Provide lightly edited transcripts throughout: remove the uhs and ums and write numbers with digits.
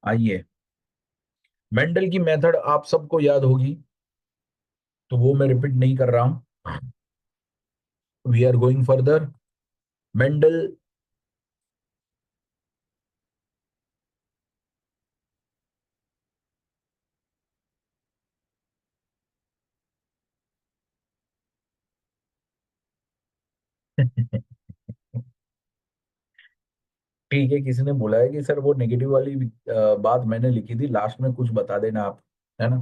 आइए, मेंडल की मेथड आप सबको याद होगी, तो वो मैं रिपीट नहीं कर रहा हूं। We are going further. Mendel. ठीक है, किसी ने बोला है कि सर वो नेगेटिव वाली बात मैंने लिखी थी, लास्ट में कुछ बता देना आप, है ना।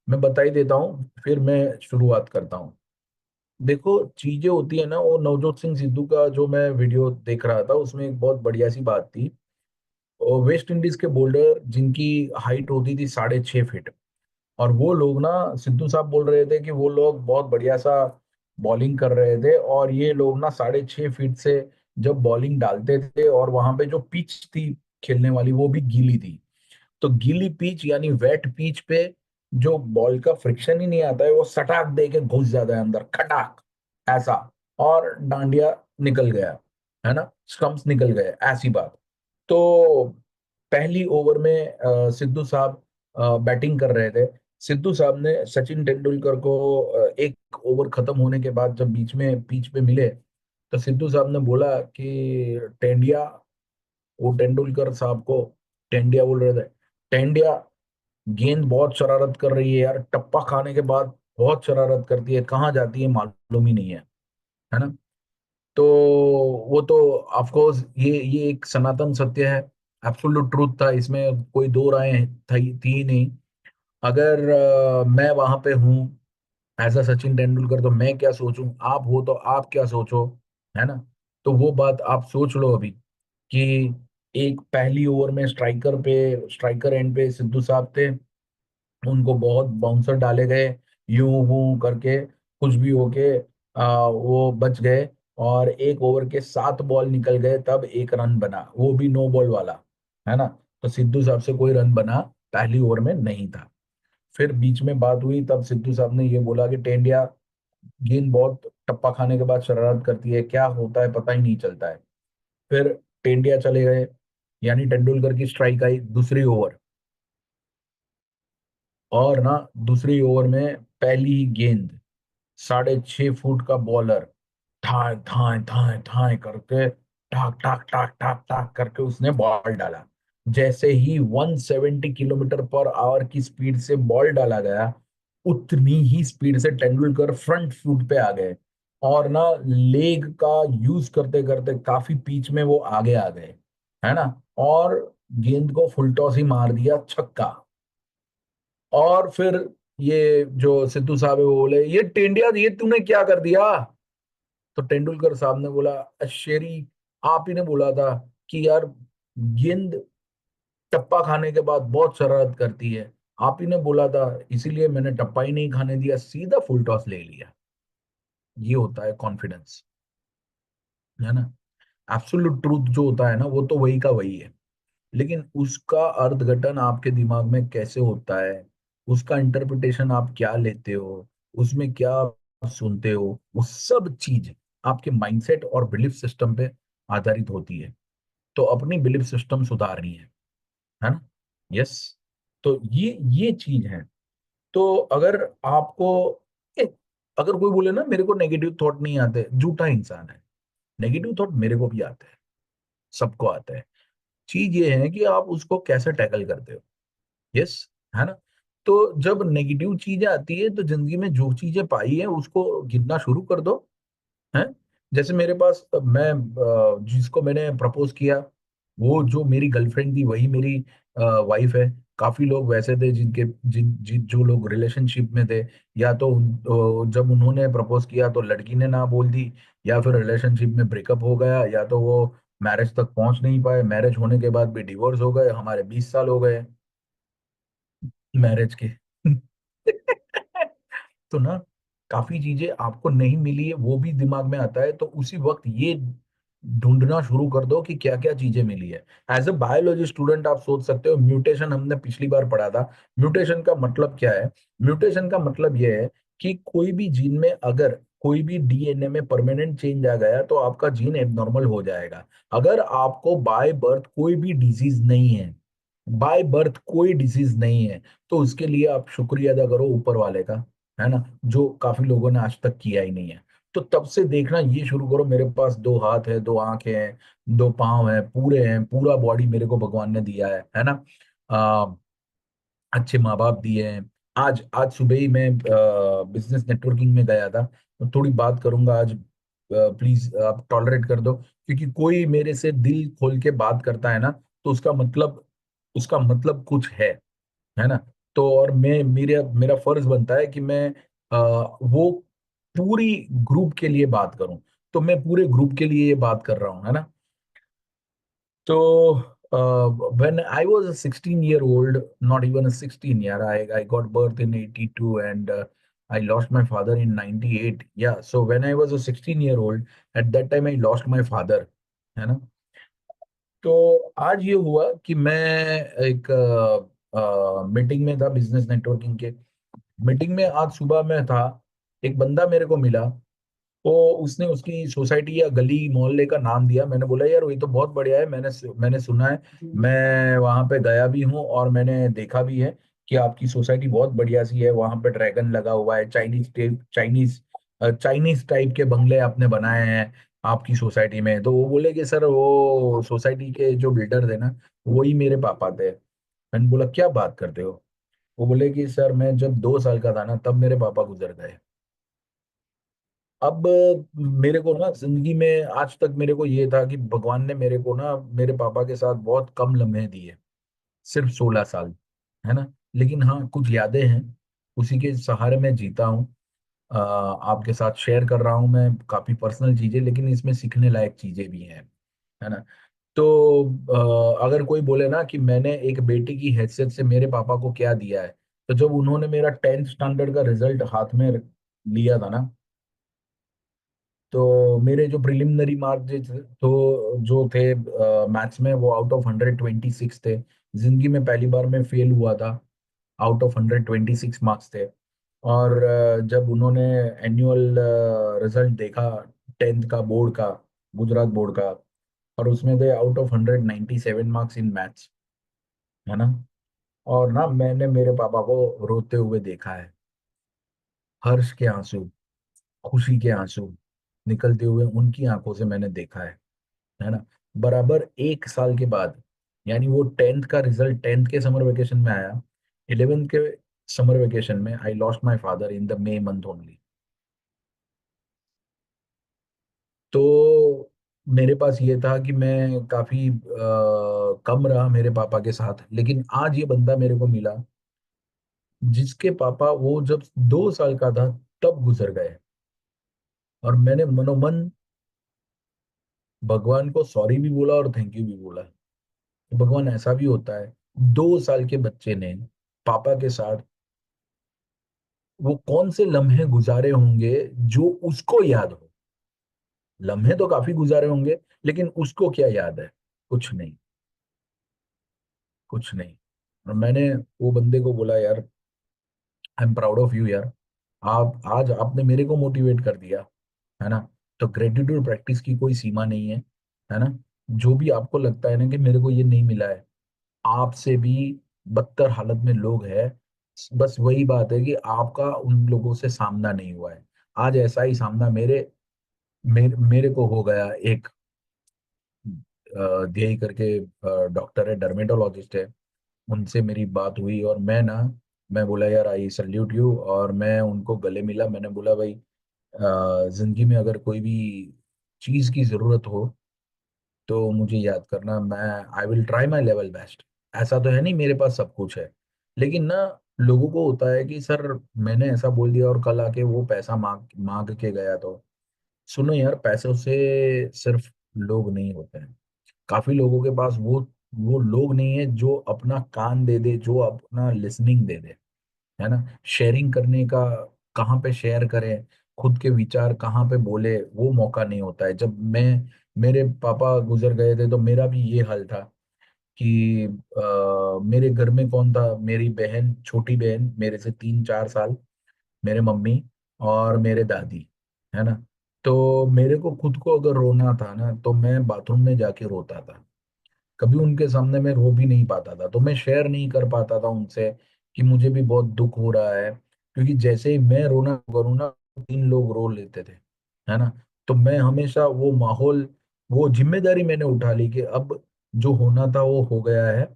मैं बता ही देता हूँ, फिर मैं शुरुआत करता हूँ। देखो, चीजें होती है ना, वो नवजोत सिंह सिद्धू का जो मैं वीडियो देख रहा था, उसमें एक बहुत बढ़िया सी बात थी। और वेस्ट इंडीज के बोल्डर जिनकी हाइट होती थी 6.5 फीट, और वो लोग ना, सिद्धू साहब बोल रहे थे कि वो लोग बहुत बढ़िया सा बॉलिंग कर रहे थे, और ये लोग ना 6.5 फीट से जब बॉलिंग डालते थे, और वहां पे जो पिच थी खेलने वाली, वो भी गीली थी। तो गीली पिच यानी वेट पिच पे जो बॉल का फ्रिक्शन ही नहीं आता है, वो सटाक दे के घुस जाता है अंदर, खटाक ऐसा, और डांडिया निकल गया, है ना, स्टंप्स निकल गए, ऐसी बात। तो पहली ओवर में सिद्धू साहब बैटिंग कर रहे थे। सिद्धू साहब ने सचिन तेंदुलकर को एक ओवर खत्म होने के बाद जब बीच में पिच पे मिले, तो सिद्धू साहब ने बोला कि टेंडिया, वो तेंदुलकर साहब को टेंडिया बोल रहे थे, टेंडिया, गेंद बहुत शरारत कर रही है यार, टप्पा खाने के बाद बहुत शरारत करती है, कहाँ जाती है मालूम ही नहीं है ना। तो वो तो ऑफ कोर्स ये एक सनातन सत्य है, एब्सोल्यूट ट्रूथ था, इसमें कोई दो राय थी ही नहीं। अगर मैं वहां पे हूँ एज अ सचिन तेंदुलकर, तो मैं क्या सोचूं, आप हो तो आप क्या सोचो, है ना। तो वो बात आप सोच लो अभी, कि एक पहली ओवर में स्ट्राइकर एंड पे सिद्धू साहब थे, उनको बहुत बाउंसर डाले गए, यूं वूं करके, कुछ भी होके वो बच गए, और एक ओवर के 7 बॉल निकल गए, तब एक रन बना, वो भी नो बॉल वाला, है ना। तो सिद्धू साहब से कोई रन बना पहली ओवर में नहीं था। फिर बीच में बात हुई, तब सिद्धू साहब ने ये बोला कि टेंडिया, गेंद बहुत टप्पा खाने के बाद शरारत करती है, क्या होता है पता ही नहीं चलता है। फिर टेंडिया चले गए, यानी तेंदुलकर की स्ट्राइक आई दूसरी ओवर, और ना दूसरी ओवर में पहली ही गेंद 6.5 फुट का बॉलर ठाए ठाए ठाए ठाए करके, टाक टाक टाक टाक टाक करके उसने बॉल डाला। जैसे ही 170 किलोमीटर पर आवर की स्पीड से बॉल डाला गया, उतनी ही स्पीड से तेंदुलकर फ्रंट फुट पे आ गए, और ना लेग का यूज करते करते काफी पिच में वो आगे आ गए, है ना, और गेंद को फुल टॉस ही मार दिया, छक्का। और फिर ये जो सिद्धू साहब है वो बोले, ये टेंडिया, ये तूने क्या कर दिया। तो तेंदुलकर साहब ने बोला, शेरी, आप ही ने बोला था कि यार गेंद टप्पा खाने के बाद बहुत शरारत करती है, आप ही ने बोला था, इसीलिए मैंने टप्पा ही नहीं खाने दिया, सीधा फुल टॉस ले लिया। ये होता है कॉन्फिडेंस, है ना। एब्सोल्यूट ट्रूथ जो होता है ना, वो तो वही का वही है, लेकिन उसका अर्थघटन आपके दिमाग में कैसे होता है, उसका इंटरप्रिटेशन आप क्या लेते हो, उसमें क्या आप सुनते हो, वो सब चीज आपके माइंडसेट और बिलीफ सिस्टम पे आधारित होती है। तो अपनी बिलीफ सिस्टम सुधारनी है ना। यस। तो ये चीज है। तो अगर आपको ए, अगर कोई बोले ना मेरे को नेगेटिव थॉट नहीं आते, झूठा इंसान है। नेगेटिव थॉट मेरे को भी आते हैं, सबको आता है। चीज ये है कि आप उसको कैसे टैकल करते हो। यस, है ना। तो जब नेगेटिव चीजें आती है, तो जिंदगी में जो चीजें पाई है उसको गिनना शुरू कर दो, है। जैसे मेरे पास, मैं जिसको मैंने प्रपोज किया, वो जो मेरी गर्लफ्रेंड थी वही मेरी वाइफ है। काफी लोग वैसे थे जिनके जिन जिन जो लोग रिलेशनशिप में थे, या तो जब उन्होंने प्रपोज किया तो लड़की ने ना बोल दी, या फिर रिलेशनशिप में ब्रेकअप हो गया, या तो वो मैरिज तक पहुंच नहीं पाए, मैरिज होने के बाद भी डिवोर्स हो गए, हमारे 20 साल हो गए मैरिज के। तो ना, काफी चीजें आपको नहीं मिली है, वो भी दिमाग में आता है, तो उसी वक्त ये ढूंढना शुरू कर दो कि क्या क्या चीजें मिली है। एज अ बायोलॉजी स्टूडेंट आप सोच सकते हो, म्यूटेशन हमने पिछली बार पढ़ा था। म्यूटेशन का मतलब क्या है। म्यूटेशन का मतलब यह है कि कोई भी जीन में अगर कोई भी डीएनए में परमानेंट चेंज आ गया, तो आपका जीन एबनॉर्मल हो जाएगा। अगर आपको बाय बर्थ कोई भी डिजीज नहीं है, बाय बर्थ कोई डिजीज नहीं है। तो उसके लिए आप शुक्रिया अदा करो ऊपर वाले का, है ना, जो काफी लोगों ने आज तक किया ही नहीं है। तो तब से देखना ये शुरू करो, मेरे पास दो हाथ है, दो आंखें हैं, दो पाँव हैं, पूरे हैं, पूरा बॉडी मेरे को भगवान ने दिया है ना। अच्छे माँ बाप दिए हैं। आज आज सुबह ही मैं बिजनेस नेटवर्किंग में गया था, तो थोड़ी बात करूंगा आज, प्लीज आप टॉलरेट कर दो, क्योंकि कोई मेरे से दिल खोल के बात करता है ना, तो उसका मतलब कुछ है ना। तो और मैं मेरा मेरा फर्ज बनता है कि मैं वो पूरी ग्रुप के लिए बात करूं। तो मैं पूरे ग्रुप के लिए ये बात कर रहा हूं, है ना। So, when I was a 16-year old, not even a 16 year, I got birth in 82, and I lost my father in 98. Yeah, so when I was a 16-year old, at that time I lost my father, है ना। तो आज ये हुआ कि मैं एक meeting में था, बिजनेस नेटवर्किंग के मीटिंग में आज सुबह में था। एक बंदा मेरे को मिला, तो उसने उसकी सोसाइटी या गली मोहल्ले का नाम दिया। मैंने बोला यार ये तो बहुत बढ़िया है, मैंने सुना है, मैं वहां पे गया भी हूँ और मैंने देखा भी है कि आपकी सोसाइटी बहुत बढ़िया सी है, वहां पे ड्रैगन लगा हुआ है, चाइनीज टाइप के बंगले आपने बनाए हैं आपकी सोसाइटी में। तो वो बोले कि सर वो सोसाइटी के जो बिल्डर थे ना, वही मेरे पापा थे। मैंने बोला क्या बात करते हो। वो बोले कि सर मैं जब 2 साल का था ना, तब मेरे पापा गुजर गए। अब मेरे को ना जिंदगी में आज तक मेरे को ये था कि भगवान ने मेरे को ना मेरे पापा के साथ बहुत कम लम्हे दिए, सिर्फ 16 साल, है ना। लेकिन हाँ कुछ यादें हैं, उसी के सहारे मैं जीता हूँ। आपके साथ शेयर कर रहा हूँ मैं काफी पर्सनल चीजें, लेकिन इसमें सीखने लायक चीजें भी हैं, है ना। तो अगर कोई बोले ना कि मैंने एक बेटी की हैसियत से मेरे पापा को क्या दिया है, तो जब उन्होंने मेरा 10th स्टैंडर्ड का रिजल्ट हाथ में लिया था ना, तो मेरे जो प्रिलिमिनरी मार्क तो जो थे मैथ्स में, वो आउट ऑफ 126 थे। जिंदगी में पहली बार मैं फेल हुआ था, आउट ऑफ 126 मार्क्स थे। और जब उन्होंने एनुअल रिजल्ट देखा 10th का, बोर्ड का, गुजरात बोर्ड का, और उसमें थे out of 197 marks in maths, है ना। और ना मैंने मेरे पापा को रोते हुए देखा है, हर्ष के आंसू, खुशी के आंसू निकलते हुए उनकी आंखों से मैंने देखा है ना। बराबर 1 साल के बाद, यानी वो 10th का रिजल्ट 10th के समर वेकेशन में आया, 11th के समर वेकेशन में I lost my father in the May month only. तो मेरे पास ये था कि मैं काफी कम रहा मेरे पापा के साथ, लेकिन आज ये बंदा मेरे को मिला जिसके पापा वो जब 2 साल का था तब गुजर गए। और मैंने मनोमन भगवान को सॉरी भी बोला और थैंक यू भी बोला। तो भगवान ऐसा भी होता है, 2 साल के बच्चे ने पापा के साथ वो कौन से लम्हे गुजारे होंगे जो उसको याद हो। लम्हे तो काफी गुजारे होंगे, लेकिन उसको क्या याद है, कुछ नहीं, कुछ नहीं। और मैंने वो बंदे को बोला यार, I am proud of you यार, आप आज आपने मेरे को मोटिवेट कर दिया, है ना। तो ग्रेटिट्यूड प्रैक्टिस की कोई सीमा नहीं है ना। जो भी आपको लगता है ना कि मेरे को ये नहीं मिला है, आपसे भी बदतर हालत में लोग हैं। बस वही बात है कि आपका उन लोगों से सामना नहीं हुआ है। आज ऐसा ही सामना मेरे को हो गया। एक ध्येय करके डॉक्टर है, डर्मेटोलॉजिस्ट है, उनसे मेरी बात हुई और मैं बोला यार आई सल्यूट यू, और मैं उनको गले मिला। मैंने बोला भाई जिंदगी में अगर कोई भी चीज की जरूरत हो तो मुझे याद करना, मैं I will try my level best. ऐसा तो है नहीं मेरे पास सब कुछ है, लेकिन ना लोगों को होता है कि सर मैंने ऐसा बोल दिया और कल आके वो पैसा मांग मांग के गया तो। सुनो यार, पैसों से सिर्फ लोग नहीं होते हैं। काफी लोगों के पास वो लोग नहीं है जो अपना कान दे दे, जो अपना लिसनिंग दे दे, है ना। शेयरिंग करने का, कहाँ पे शेयर करें, खुद के विचार कहाँ पे बोले, वो मौका नहीं होता है। जब मेरे पापा गुजर गए थे तो मेरा भी ये हाल था कि मेरे घर में कौन था, मेरी बहन, छोटी बहन मेरे से 3-4 साल, मेरे मम्मी और मेरे दादी, है ना। तो मेरे को खुद को अगर रोना था ना, तो मैं बाथरूम में जाके रोता था। कभी उनके सामने मैं रो भी नहीं पाता था, तो मैं शेयर नहीं कर पाता था उनसे कि मुझे भी बहुत दुख हो रहा है, क्योंकि जैसे ही मैं रोना करूँ ना, 3 लोग रो लेते थे, है ना। तो मैं हमेशा वो माहौल, वो जिम्मेदारी मैंने उठा ली कि अब जो होना था वो हो गया है,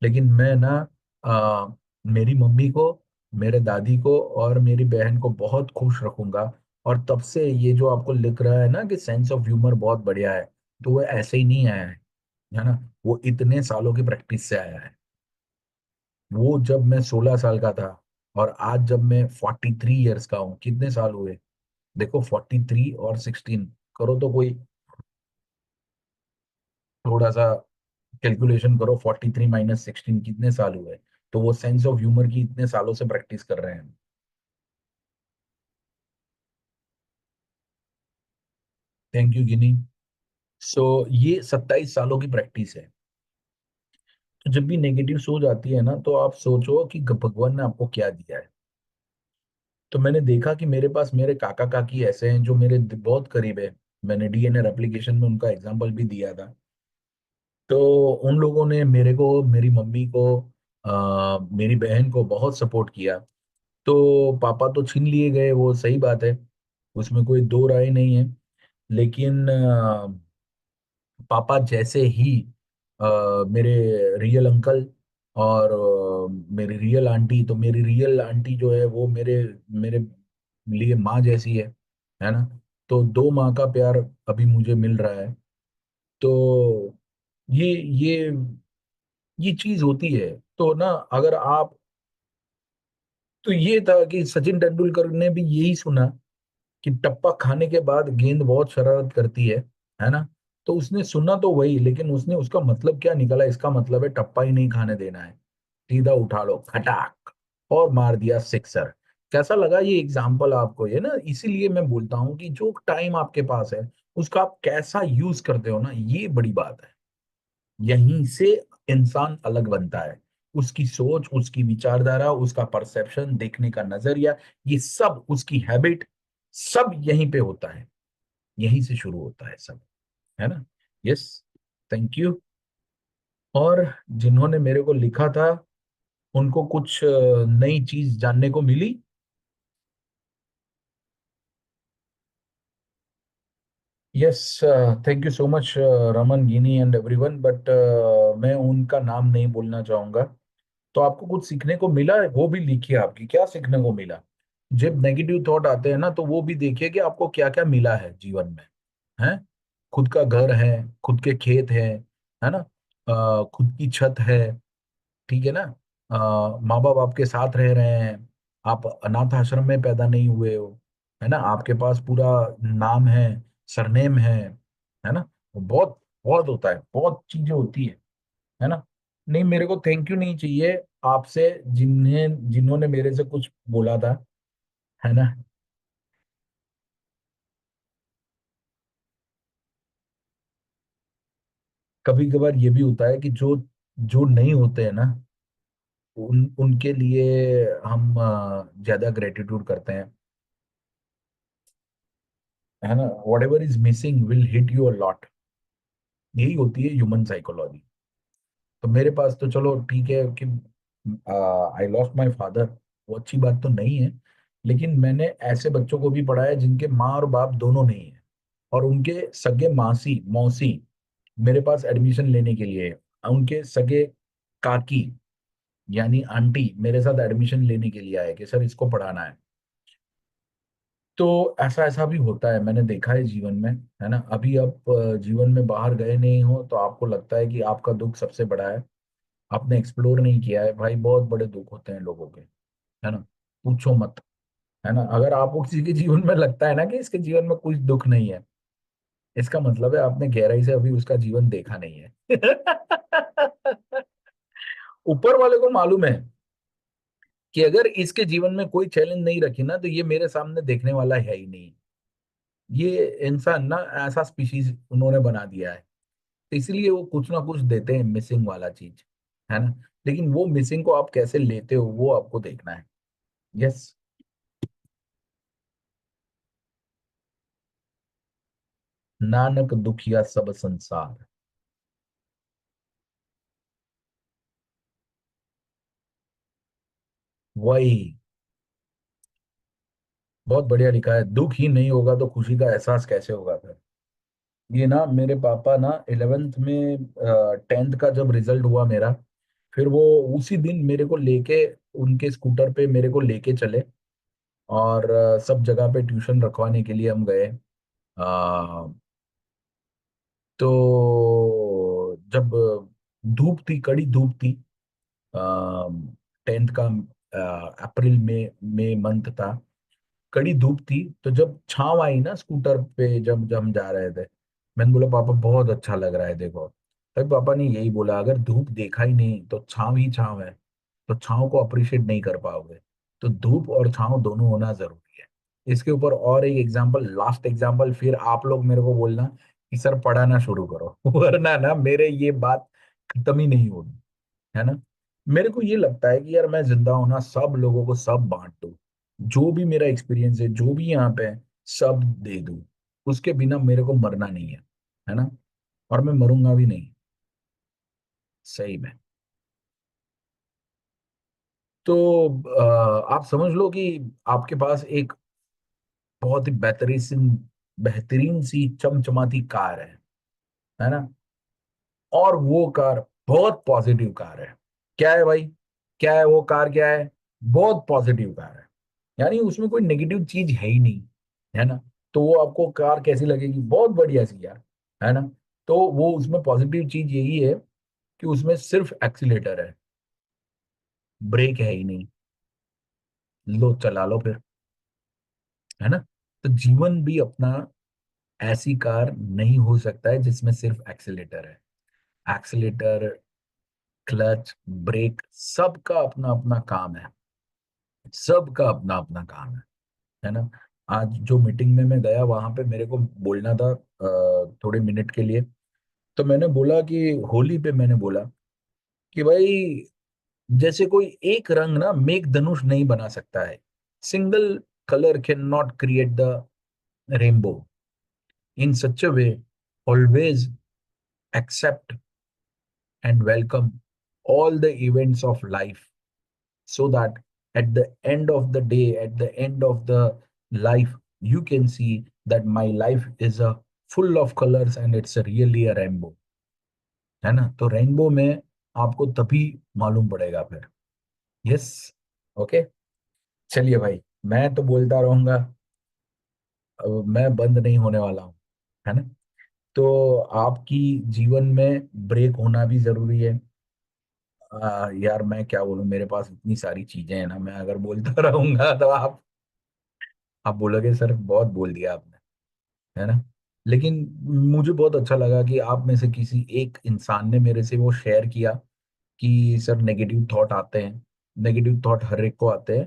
लेकिन मैं ना आ, मेरी मम्मी को, मेरे दादी को और मेरी बहन को बहुत खुश रखूंगा। और तब से ये जो आपको लिख रहा है ना कि सेंस ऑफ ह्यूमर बहुत बढ़िया है, तो वो ऐसे ही नहीं आया है ना। वो इतने सालों की प्रैक्टिस से आया है। वो जब मैं 16 साल का था, और आज जब मैं 43 ईयर्स का हूँ, कितने साल हुए? देखो, 43 और 16 करो तो कोई थोड़ा सा कैलकुलेशन करो, 43 - 16 कितने साल हुए? तो वो सेंस ऑफ ह्यूमर की इतने सालों से प्रैक्टिस कर रहे हैं। थैंक यू गिनी। सो ये 27 सालों की प्रैक्टिस है। तो जब भी नेगेटिव सोच आती है ना, तो आप सोचो कि भगवान ने आपको क्या दिया है। तो मैंने देखा कि मेरे पास मेरे काका काकी ऐसे हैं जो मेरे बहुत करीब है। मैंने डीएनए रेप्लिकेशन में उनका एग्जाम्पल भी दिया था। तो उन लोगों ने मेरे को, मेरी मम्मी को, मेरी बहन को बहुत सपोर्ट किया। तो पापा तो छीन लिए गए, वो सही बात है, उसमें कोई दो राय नहीं है। लेकिन पापा जैसे ही मेरे रियल अंकल और मेरी रियल आंटी, तो मेरी रियल आंटी जो है वो मेरे मेरे लिए माँ जैसी है ना। तो दो माँ का प्यार अभी मुझे मिल रहा है। तो ये ये ये चीज होती है। तो ना, अगर आप, तो ये था कि सचिन तेंदुलकर ने भी यही सुना कि टप्पा खाने के बाद गेंद बहुत शरारत करती है ना। तो उसने सुना तो वही, लेकिन उसने उसका मतलब क्या निकाला, इसका मतलब है टप्पा ही नहीं खाने देना है, सीधा उठा लो खटाक और मार दिया सिक्सर। कैसा लगा ये एग्जाम्पल आपको? ये ना, इसीलिए मैं बोलता हूँ कि जो टाइम आपके पास है उसका आप कैसा यूज करते हो ना, ये बड़ी बात है। यहीं से इंसान अलग बनता है। उसकी सोच, उसकी विचारधारा, उसका परसेप्शन, देखने का नजरिया, ये सब, उसकी हैबिट, सब यहीं पे होता है। यहीं से शुरू होता है सब, है ना। यस। Thank you. और जिन्होंने मेरे को लिखा था, उनको कुछ नई चीज जानने को मिली। Yes. Thank you so much, Raman, Gini and everyone, but मैं उनका नाम नहीं बोलना चाहूंगा। तो आपको कुछ सीखने को मिला है, वो भी लिखिए, आपकी क्या सीखने को मिला। जब नेगेटिव थॉट आते हैं ना, तो वो भी देखिए कि आपको क्या क्या मिला है जीवन में। है, खुद का घर है, खुद के खेत है ना, खुद की छत है, ठीक है ना, माँ बाप आपके साथ रह रहे हैं, आप अनाथ आश्रम में पैदा नहीं हुए हो, है ना, आपके पास पूरा नाम है, सरनेम है ना। बहुत बहुत होता है, बहुत चीजें होती है ना। नहीं, मेरे को थैंक यू नहीं चाहिए आपसे, जिन्होंने मेरे से कुछ बोला था, है ना। कभी कभार ये भी होता है कि जो जो नहीं होते हैं ना, उनके लिए हम ज्यादा ग्रेटिट्यूड करते हैं, है ना। What ever is missing will hit you a lot. यही होती है ह्यूमन साइकोलॉजी। तो मेरे पास तो चलो ठीक है कि आई लॉस्ट माय फादर, वो अच्छी बात तो नहीं है, लेकिन मैंने ऐसे बच्चों को भी पढ़ा है जिनके माँ और बाप दोनों नहीं है, और उनके सगे मासी मौसी मेरे पास एडमिशन लेने के लिए है। उनके सगे काकी यानी आंटी मेरे साथ एडमिशन लेने के लिए आए कि सर इसको पढ़ाना है। तो ऐसा ऐसा भी होता है, मैंने देखा है जीवन में, है ना। अभी आप जीवन में बाहर गए नहीं हो, तो आपको लगता है कि आपका दुख सबसे बड़ा है, आपने एक्सप्लोर नहीं किया है। भाई बहुत बड़े दुख होते हैं लोगों के, है ना, पूछो मत, है ना। अगर आपको किसी के जीवन में लगता है ना कि इसके जीवन में कुछ दुख नहीं है, इसका मतलब है आपने गहराई से अभी उसका जीवन देखा नहीं है। ऊपर वाले को मालूम है कि अगर इसके जीवन में कोई चैलेंज नहीं रखी ना, तो ये मेरे सामने देखने वाला है ही नहीं। ये इंसान ना ऐसा स्पीशीज उन्होंने बना दिया है, तो इसलिए वो कुछ ना कुछ देते हैं मिसिंग वाला चीज, है ना। लेकिन वो मिसिंग को आप कैसे लेते हो, वो आपको देखना है। यस। नानक दुखिया सब संसार। वही, बहुत बढ़िया लिखा है, दुख ही नहीं होगा तो खुशी का एहसास कैसे होगा फिर। ये ना मेरे पापा ना 11th में, 10th का जब रिजल्ट हुआ मेरा, फिर वो उसी दिन मेरे को लेके, उनके स्कूटर पे मेरे को लेके चले, और सब जगह पे ट्यूशन रखवाने के लिए हम गए। आ, तो जब धूप थी, कड़ी धूप थी, 10th का, अप्रैल में, मई मंथ था, कड़ी धूप थी, तो जब छाव आई ना स्कूटर पे, जब जब हम जा रहे थे, मैंने बोला पापा बहुत अच्छा लग रहा है देखो। तभी पापा ने यही बोला, अगर धूप देखा ही नहीं तो छाव ही छाव है, तो छाव को अप्रिशिएट नहीं कर पाओगे। तो धूप और छाव दोनों होना जरूरी है। इसके ऊपर और एक एग्जांपल, लास्ट एग्जांपल, फिर आप लोग मेरे को बोलना कि सर पढ़ाना शुरू करो वरना ना मेरे ये बात खत्म ही नहीं होगी, है ना। मेरे को ये लगता है कि यार मैं जिंदा हूं ना, सब लोगों को सब बांट दूं, जो भी मेरा एक्सपीरियंस है, जो भी यहाँ पे है, सब दे दूं। उसके बिना मेरे को मरना नहीं है ना, और मैं मरूंगा भी नहीं, सही में। तो आप समझ लो कि आपके पास एक बहुत ही बेहतरीन, बेहतरीन सी चमचमाती कार है ना, और वो कार बहुत पॉजिटिव कार है। क्या है भाई, क्या है वो कार, क्या है, बहुत पॉजिटिव कार है, यानी उसमें कोई नेगेटिव चीज है ही नहीं, है ना। तो वो आपको कार कैसी लगेगी, बहुत बढ़िया सी यार, है ना। तो वो उसमें पॉजिटिव चीज यही है कि उसमें सिर्फ एक्सीलेटर है, ब्रेक है ही नहीं, लो चला लो फिर, है ना। तो जीवन भी अपना ऐसी कार नहीं हो सकता है जिसमें सिर्फ एक्सीलेटर है। एक्सीलेटर, क्लच, ब्रेक, सबका अपना अपना काम है, सबका अपना अपना काम है ना। आज जो मीटिंग में मैं गया, वहां पे मेरे को बोलना था थोड़े मिनट के लिए, तो मैंने बोला कि होली पे मैंने बोला कि भाई, जैसे कोई एक रंग ना मेघ धनुष नहीं बना सकता है, single colour can not create the rainbow. In such a way, always accept and welcome all the events of life, so that at the end of the day, at the end of the life, you can see that my life is a full of colors and it's a really a rainbow, है ना। तो rainbow में आपको तभी मालूम पड़ेगा फिर। Yes, okay, चलिए भाई, मैं तो बोलता रहूंगा, अब मैं बंद नहीं होने वाला हूँ, है ना। तो आपकी जीवन में ब्रेक होना भी जरूरी है। यार मैं क्या बोलूं, मेरे पास इतनी सारी चीजें हैं ना, मैं अगर बोलता रहूंगा तो आप बोलोगे सर बहुत बोल दिया आपने, है ना। लेकिन मुझे बहुत अच्छा लगा कि आप में से किसी एक इंसान ने मेरे से वो शेयर किया कि सर नेगेटिव थॉट आते हैं, नेगेटिव थॉट हर एक को आते हैं।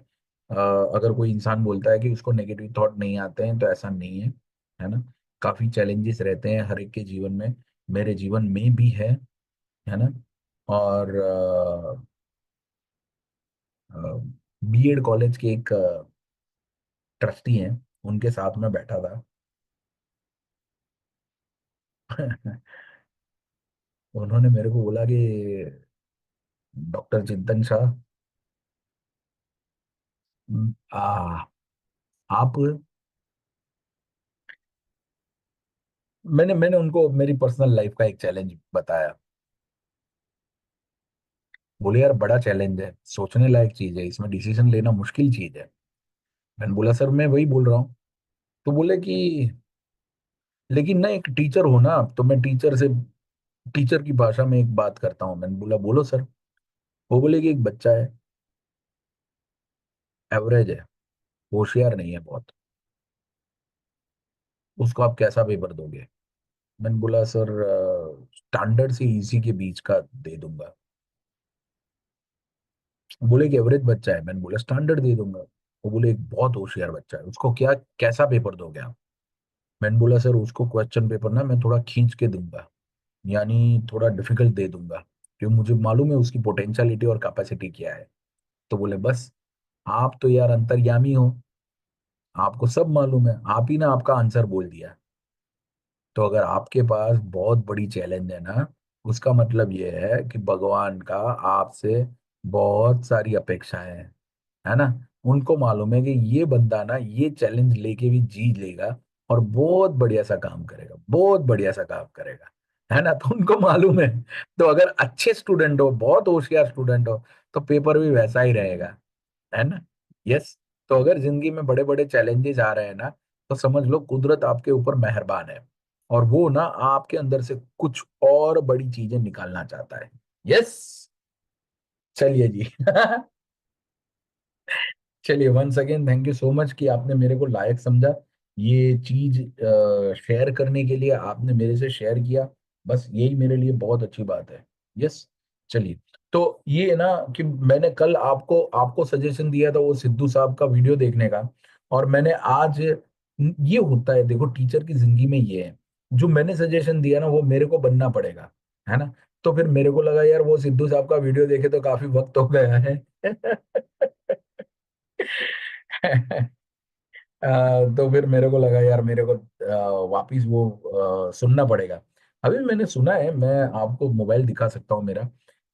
अगर कोई इंसान बोलता है कि उसको नेगेटिव थॉट नहीं आते हैं, तो ऐसा नहीं है ना। काफी चैलेंजेस रहते हैं हर एक के जीवन में, मेरे जीवन में भी है ना। और बीएड कॉलेज के एक ट्रस्टी हैं, उनके साथ में बैठा था उन्होंने मेरे को बोला कि डॉक्टर चिंतन शाह, आ, आप, मैंने मैंने उनको मेरी पर्सनल लाइफ का एक चैलेंज बताया। बोले यार बड़ा चैलेंज है, सोचने लायक चीज है, इसमें डिसीजन लेना मुश्किल चीज है। मैंने बोला सर मैं वही बोल रहा हूँ। तो बोले कि लेकिन ना एक टीचर हो ना, तो मैं टीचर से, टीचर की भाषा में एक बात करता हूँ। मैंने बोला बोलो सर। वो बोले कि एक बच्चा है, एवरेज है, होशियार नहीं है बहुत, उसको आप कैसा पेपर दोगे। मैंने बोला सर स्टैंडर्ड से इजी के बीच का दे दूंगा। बोले कि एवरेज बच्चा है। मैंने बोला स्टैंडर्ड दे दूंगा। वो बोले एक बहुत होशियार बच्चा है, उसको क्या, कैसा पेपर दोगे आप। मैंने बोला सर उसको क्वेश्चन पेपर ना मैं थोड़ा खींच के दूंगा, यानी थोड़ा डिफिकल्ट दे दूंगा, क्योंकि मुझे मालूम है उसकी पोटेंशियलिटी और कैपेसिटी क्या है। तो बोले बस, आप तो यार अंतर्यामी हो, आपको सब मालूम है, आप ही ना आपका आंसर बोल दिया। तो अगर आपके पास बहुत बड़ी चैलेंज है ना, उसका मतलब ये है कि भगवान का आपसे बहुत सारी अपेक्षाएं हैं, है ना। उनको मालूम है कि ये बंदा ना ये चैलेंज लेके भी जी लेगा और बहुत बढ़िया सा काम करेगा, बहुत बढ़िया सा काम करेगा, है ना। तो उनको मालूम है। तो अगर अच्छे स्टूडेंट हो, बहुत होशियार स्टूडेंट हो, तो पेपर भी वैसा ही रहेगा, है ना। यस। तो अगर जिंदगी में बड़े बड़े चैलेंजेस आ रहे हैं ना, तो समझ लो कुदरत आपके ऊपर मेहरबान है, और वो ना आपके अंदर से कुछ और बड़ी चीजें निकालना चाहता है। यस। चलिए जी। चलिए, once again thank you so much कि आपने मेरे को लायक समझा, ये चीज शेयर करने के लिए आपने मेरे से शेयर किया। बस यही मेरे लिए बहुत अच्छी बात है। यस। चलिए। तो ये है ना कि मैंने कल आपको आपको सजेशन दिया था वो सिद्धू साहब का वीडियो देखने का, और मैंने आज, ये होता है देखो टीचर की जिंदगी में ये है, जो मैंने सजेशन दिया ना वो मेरे को बनना पड़ेगा, है ना। तो फिर मेरे को लगा यार वो सिद्धू साहब का वीडियो देखे तो काफी वक्त हो गया है। तो फिर मेरे को लगा यार मेरे को वापिस वो सुनना पड़ेगा। अभी मैंने सुना है, मैं आपको मोबाइल दिखा सकता हूँ मेरा,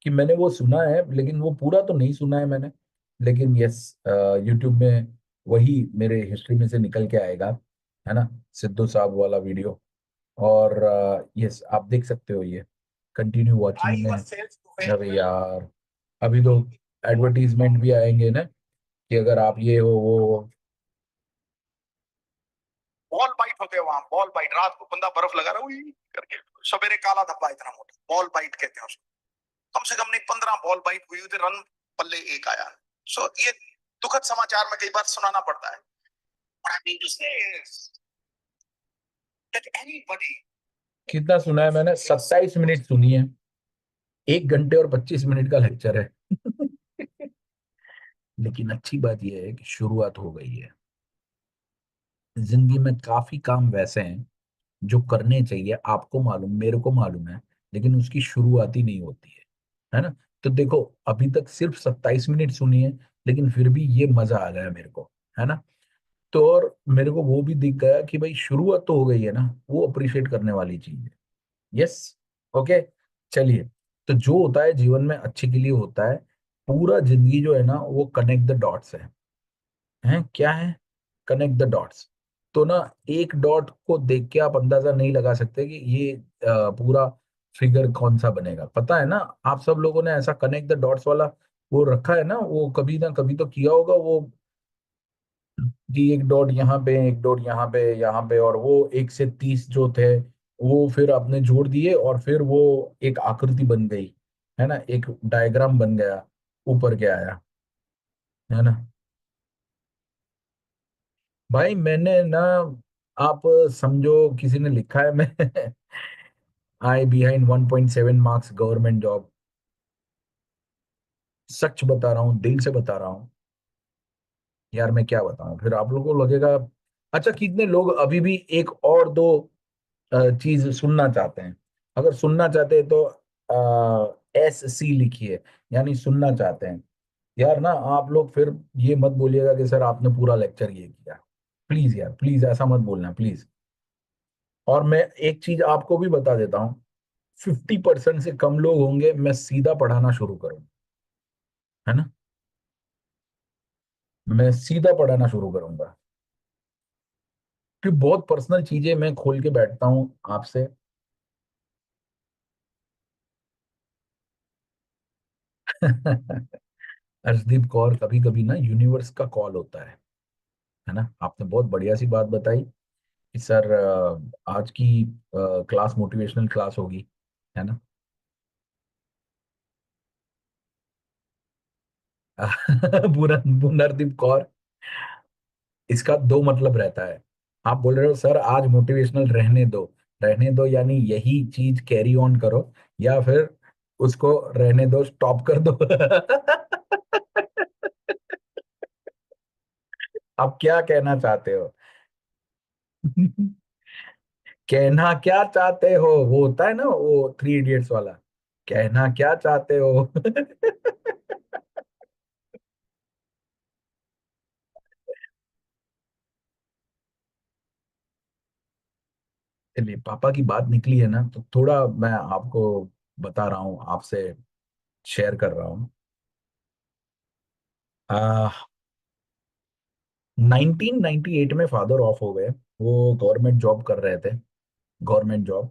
कि मैंने वो सुना है, लेकिन वो पूरा तो नहीं सुना है मैंने। लेकिन यस, यूट्यूब में वही मेरे हिस्ट्री में से निकल के आएगा, है ना, सिद्धू साहब वाला वीडियो। और यस, आप देख सकते हो ये, कंटिन्यू वॉचिंग में। अरे यार, अभी तो एडवर्टीजमेंट भी आएंगे ना, कि अगर आप ये हो वो हो। बॉल बाइट होते हैं वहां, बॉल बाइट, रात को बंदा बर्फ लगा रहा है उई करके, सवेरे काला धब्बा इतना मोटा, बॉल बाइट कहते हैं उसको। कम से कम नहीं 15 बॉल बाइट हुई थी, रन पल्ले एक आया। सो ये दुखद समाचार में कई बार सुनाना पड़ता है। What I mean to say is that anybody, कितना सुना है मैंने, 27 मिनट सुनी है, 1 घंटे और 25 मिनट का लेक्चर है। लेकिन अच्छी बात यह है कि शुरुआत हो गई है। जिंदगी में काफी काम वैसे हैं जो करने चाहिए, आपको मालूम, मेरे को मालूम है, लेकिन उसकी शुरुआत ही नहीं होती है ना। तो देखो, अभी तक सिर्फ 27 मिनट सुनी है, लेकिन फिर भी ये मजा आ गया मेरे को, है ना। तो और मेरे को वो भी दिख गया कि भाई शुरुआत तो हो गई है ना, वो अप्रिशिएट करने वाली चीज है। यस। ओके। चलिए। तो जो होता है जीवन में अच्छे के लिए होता है, पूरा जिंदगी जो है ना वो कनेक्ट द डॉट्स है क्या है, कनेक्ट द डॉट्स। तो ना एक डॉट को देख के आप अंदाजा नहीं लगा सकते कि ये पूरा फिगर कौन सा बनेगा, पता है ना। आप सब लोगों ने ऐसा कनेक्ट द डॉट्स वाला वो रखा है ना, वो कभी ना कभी तो किया होगा वो, कि एक डॉट यहाँ पे, एक डॉट यहाँ पे, और वो 1 से 30 जो थे वो फिर आपने जोड़ दिए, और फिर वो एक आकृति बन गई, है ना, एक डायग्राम बन गया, ऊपर के आया, है ना। भाई मैंने ना, आप समझो किसी ने लिखा है, मैं आई बिहाइंड 1.7 मार्क्स गवर्नमेंट जॉब, सच बता रहा हूँ, दिल से बता रहा हूँ। यार मैं क्या बताऊं, फिर आप लोगों को लगेगा। अच्छा, कितने लोग अभी भी एक और दो चीज सुनना चाहते हैं? अगर सुनना चाहते हैं तो SC लिखिए, यानी सुनना चाहते हैं। यार ना आप लोग फिर ये मत बोलिएगा कि सर आपने पूरा लेक्चर ये किया। प्लीज यार, प्लीज ऐसा मत बोलना प्लीज। और मैं एक चीज आपको भी बता देता हूँ, 50% से कम लोग होंगे मैं सीधा पढ़ाना शुरू करूँ, है ना। मैं सीधा पढ़ाना शुरू करूंगा, क्योंकि बहुत पर्सनल चीजें मैं खोल के बैठता हूँ आपसे। अर्शदीप कौर, कभी कभी ना यूनिवर्स का कॉल होता है ना। आपने बहुत बढ़िया सी बात बताई कि सर आज की क्लास मोटिवेशनल क्लास होगी, है ना। पुनर्दीप कौर, इसका दो मतलब रहता है। आप बोल रहे हो सर आज मोटिवेशनल रहने दो, रहने दो यानी यही चीज कैरी ऑन करो, या फिर उसको रहने दो, स्टॉप कर दो। आप क्या कहना चाहते हो? कहना क्या चाहते हो, वो होता है ना वो 3 इडियट्स वाला, कहना क्या चाहते हो। चलिए, पापा की बात निकली है ना, तो थोड़ा मैं आपको बता रहा हूँ, आपसे शेयर कर रहा हूँ। 1998 में फादर ऑफ हो गए। वो गवर्नमेंट जॉब कर रहे थे। Government job.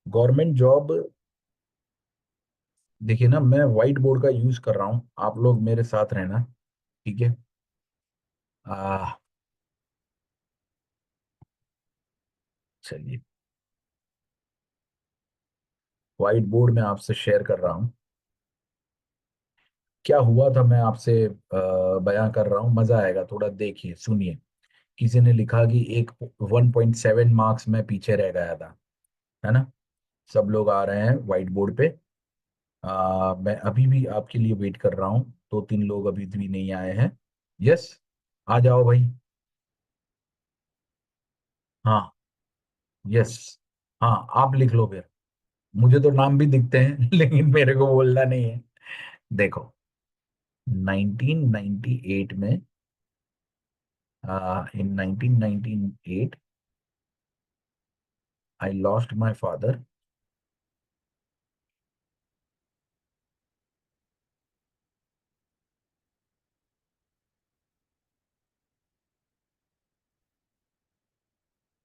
Government job. देखिए ना, मैं व्हाइट बोर्ड का यूज कर रहा हूँ, आप लोग मेरे साथ रहना। ठीक है। आ चलिए। व्हाइट बोर्ड में आपसे शेयर कर रहा हूँ। क्या हुआ था मैं आपसे बयां कर रहा हूँ, मजा आएगा, थोड़ा देखिए सुनिए। किसी ने लिखा कि एक 1.7 मार्क्स में पीछे रह गया था, है ना। सब लोग आ रहे हैं व्हाइट बोर्ड पे। मैं अभी भी आपके लिए वेट कर रहा हूँ, 2-3 लोग अभी भी नहीं आए हैं। यस। आ जाओ भाई। हाँ। यस। हाँ, आप लिख लो फिर। मुझे तो नाम भी दिखते हैं लेकिन मेरे को बोलना नहीं है। देखो, 1998 में, इन 1998 I lost my father.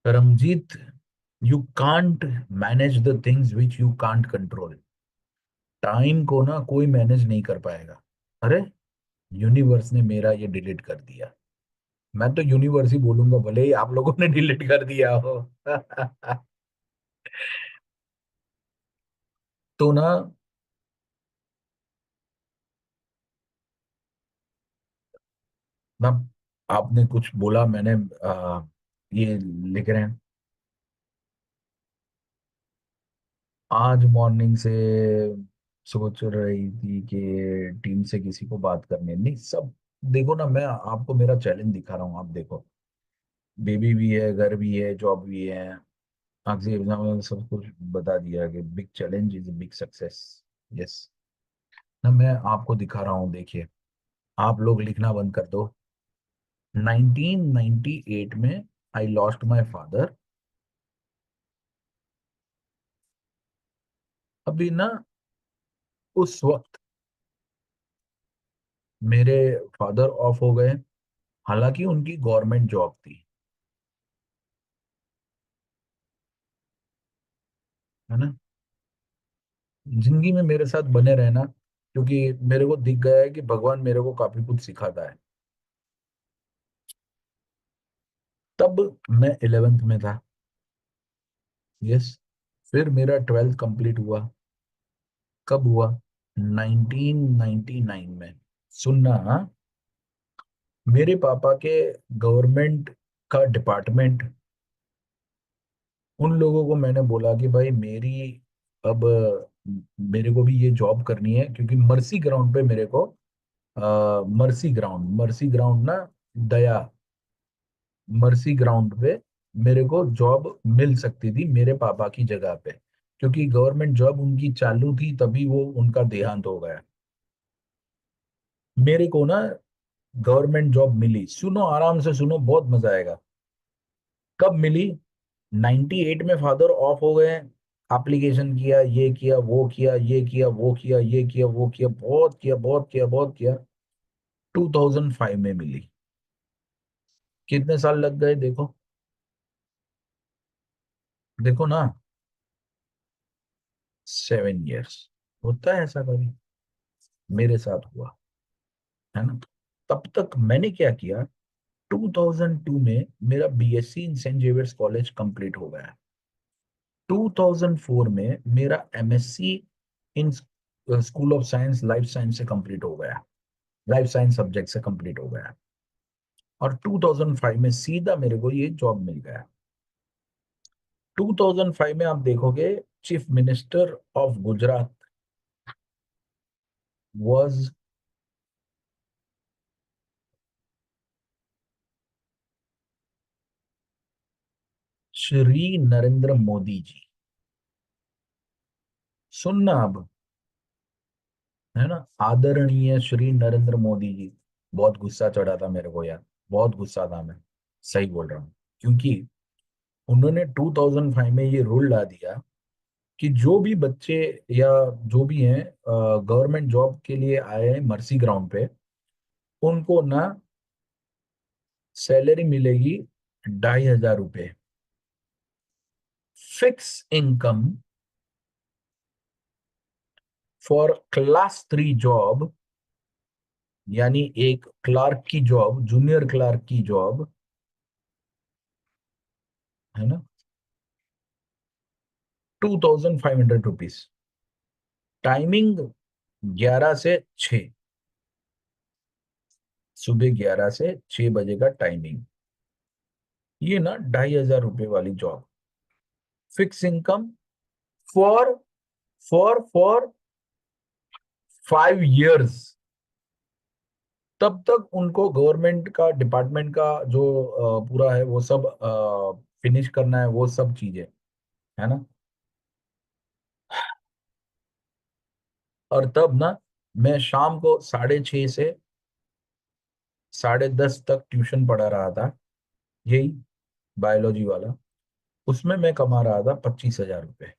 Karamjeet, you can't manage the things which you can't control। Time को ना कोई मैनेज नहीं कर पाएगा। अरे, यूनिवर्स ने मेरा ये डिलीट कर दिया। मैं तो यूनिवर्स ही बोलूंगा, भले ही आप लोगों ने डिलीट कर दिया हो। तो ना, ना, आपने कुछ बोला, मैंने ये लिख रहे हैं। आज मॉर्निंग से सोच रही थी कि टीम से किसी को बात करनी है। नहीं, सब देखो ना, मैं आपको मेरा चैलेंज दिखा रहा हूँ, आप देखो। बेबी भी है, घर भी है, जॉब भी है। आखिरी एग्जाम में सब कुछ बता दिया कि big challenge is big success. Yes. ना, मैं आपको दिखा रहा हूँ, देखिए। आप लोग लिखना बंद कर दो। 1998 में आई लॉस्ट माय फादर। अभी ना, उस वक्त मेरे फादर ऑफ हो गए। हालांकि उनकी गवर्नमेंट जॉब थी, है ना। जिंदगी में मेरे साथ बने रहना, क्योंकि मेरे को दिख गया है कि भगवान मेरे को काफी कुछ सिखाता है। तब मैं 11th में था। यस। फिर मेरा 12th कंप्लीट हुआ। कब हुआ? 1999 में। सुनना, हाँ? मेरे पापा के गवर्नमेंट का डिपार्टमेंट, उन लोगों को मैंने बोला कि भाई मेरी अब मेरे को भी ये जॉब करनी है, क्योंकि मर्सी ग्राउंड पे मेरे को, मर्सी ग्राउंड ना, दया, मर्सी ग्राउंड पे मेरे को जॉब मिल सकती थी मेरे पापा की जगह पे, क्योंकि गवर्नमेंट जॉब उनकी चालू थी, तभी वो उनका देहांत हो गया। मेरे को ना गवर्नमेंट जॉब मिली, सुनो आराम से सुनो, बहुत मजा आएगा। कब मिली? 98 में फादर ऑफ हो गए। एप्लीकेशन किया, ये किया, वो किया, ये किया, वो किया, ये किया, वो किया, बहुत किया, बहुत किया, बहुत किया। 2005 में मिली। कितने साल लग गए देखो। देखो ना, 7 इयर्स। होता है ऐसा कभी? मेरे साथ हुआ, है ना। तब तक मैंने क्या किया, 2002 में मेरा BSc in Saint Xavier's College complete हो गया। 2004 में मेरा MSc in school of science life science से कंप्लीट हो गया। लाइफ साइंस सब्जेक्ट से कंप्लीट हो गया। और 2005 में सीधा मेरे को ये जॉब मिल गया। 2005 में आप देखोगे, chief minister of Gujarat was Shri Narendra Modi ji. सुनना अब, है ना, आदरणीय श्री नरेंद्र मोदी जी। बहुत गुस्सा चढ़ा था मेरे को यार, बहुत गुस्सा था मैं। सही बोल रहा हूँ। क्योंकि उन्होंने 2005 में ये रूल ला दिया कि जो भी बच्चे या जो भी हैं गवर्नमेंट जॉब के लिए आए हैं मर्सी ग्राउंड पे, उनको ना सैलरी मिलेगी 2,500 रुपये। Fix income for class 3 job, यानी एक क्लार्क की जॉब, जूनियर क्लार्क की जॉब, है ना, 2,500 रुपीज। टाइमिंग 11 से 6, सुबह 11 से 6 बजे का टाइमिंग। ये ना 2,500 रुपये वाली job, fix income for for 5 years. तब तक उनको गवर्नमेंट का डिपार्टमेंट का जो पूरा है वो सब फिनिश करना है, वो सब चीजें, है ना। और तब ना मैं शाम को 6:30 से 10:30 तक ट्यूशन पढ़ा रहा था, यही बायोलॉजी वाला। उसमें मैं कमा रहा था 25,000 रुपये।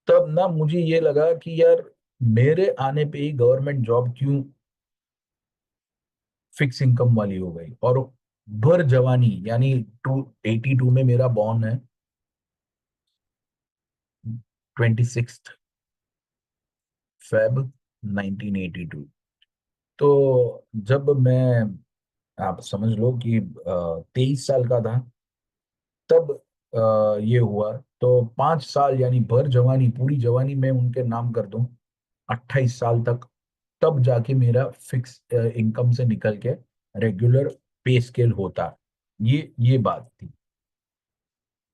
तब ना मुझे ये लगा कि यार मेरे आने पे ही गवर्नमेंट जॉब क्यों फिक्स इनकम वाली हो गई। और भर जवानी, यानी 82 में मेरा बॉर्न है, 26 फेब 1982। तो जब मैं, आप समझ लो कि 23 साल का था, तब ये हुआ। तो 5 साल यानी भर जवानी, पूरी जवानी मैं उनके नाम कर दूं, 28 साल तक, तब जाके मेरा फिक्स इनकम से निकल के रेगुलर पे स्केल होता। ये बात थी।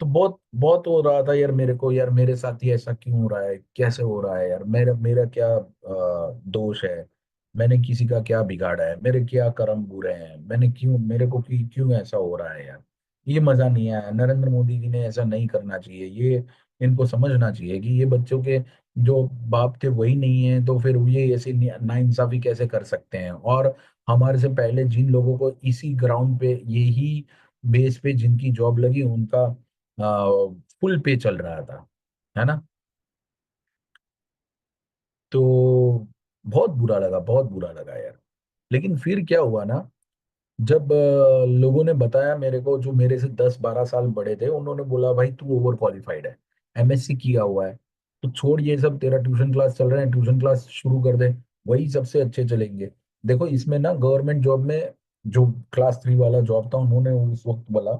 तो बहुत बहुत हो रहा था यार मेरे को, यार मेरे साथ ही ऐसा क्यों हो रहा है, कैसे हो रहा है यार, मेरा मेरा क्या दोष है, मैंने किसी का क्या बिगाड़ा है, मेरे क्या कर्म बुरे हैं, मैंने क्यों, मेरे को क्यों ऐसा हो रहा है यार। ये मजा नहीं आया। नरेंद्र मोदी जी ने ऐसा नहीं करना चाहिए। ये इनको समझना चाहिए कि ये बच्चों के जो बाप थे वही नहीं है, तो फिर ये ऐसे नाइंसाफी कैसे कर सकते हैं। और हमारे से पहले जिन लोगों को इसी ग्राउंड पे, यही बेस पे जिनकी जॉब लगी, उनका फुल पे चल रहा था, है ना। तो बहुत बुरा लगा, बहुत बुरा लगा यार। लेकिन फिर क्या हुआ ना, जब लोगों ने बताया मेरे को, जो मेरे से 10-12 साल बड़े थे, उन्होंने बोला भाई तू ओवर क्वालिफाइड है, एमएससी किया हुआ है, तो छोड़ ये सब, तेरा ट्यूशन क्लास चल रहे हैं, ट्यूशन क्लास शुरू कर दे, वही सबसे अच्छे चलेंगे। देखो इसमें ना गवर्नमेंट जॉब में, जो क्लास 3 वाला जॉब था, उन्होंने उस वक्त बोला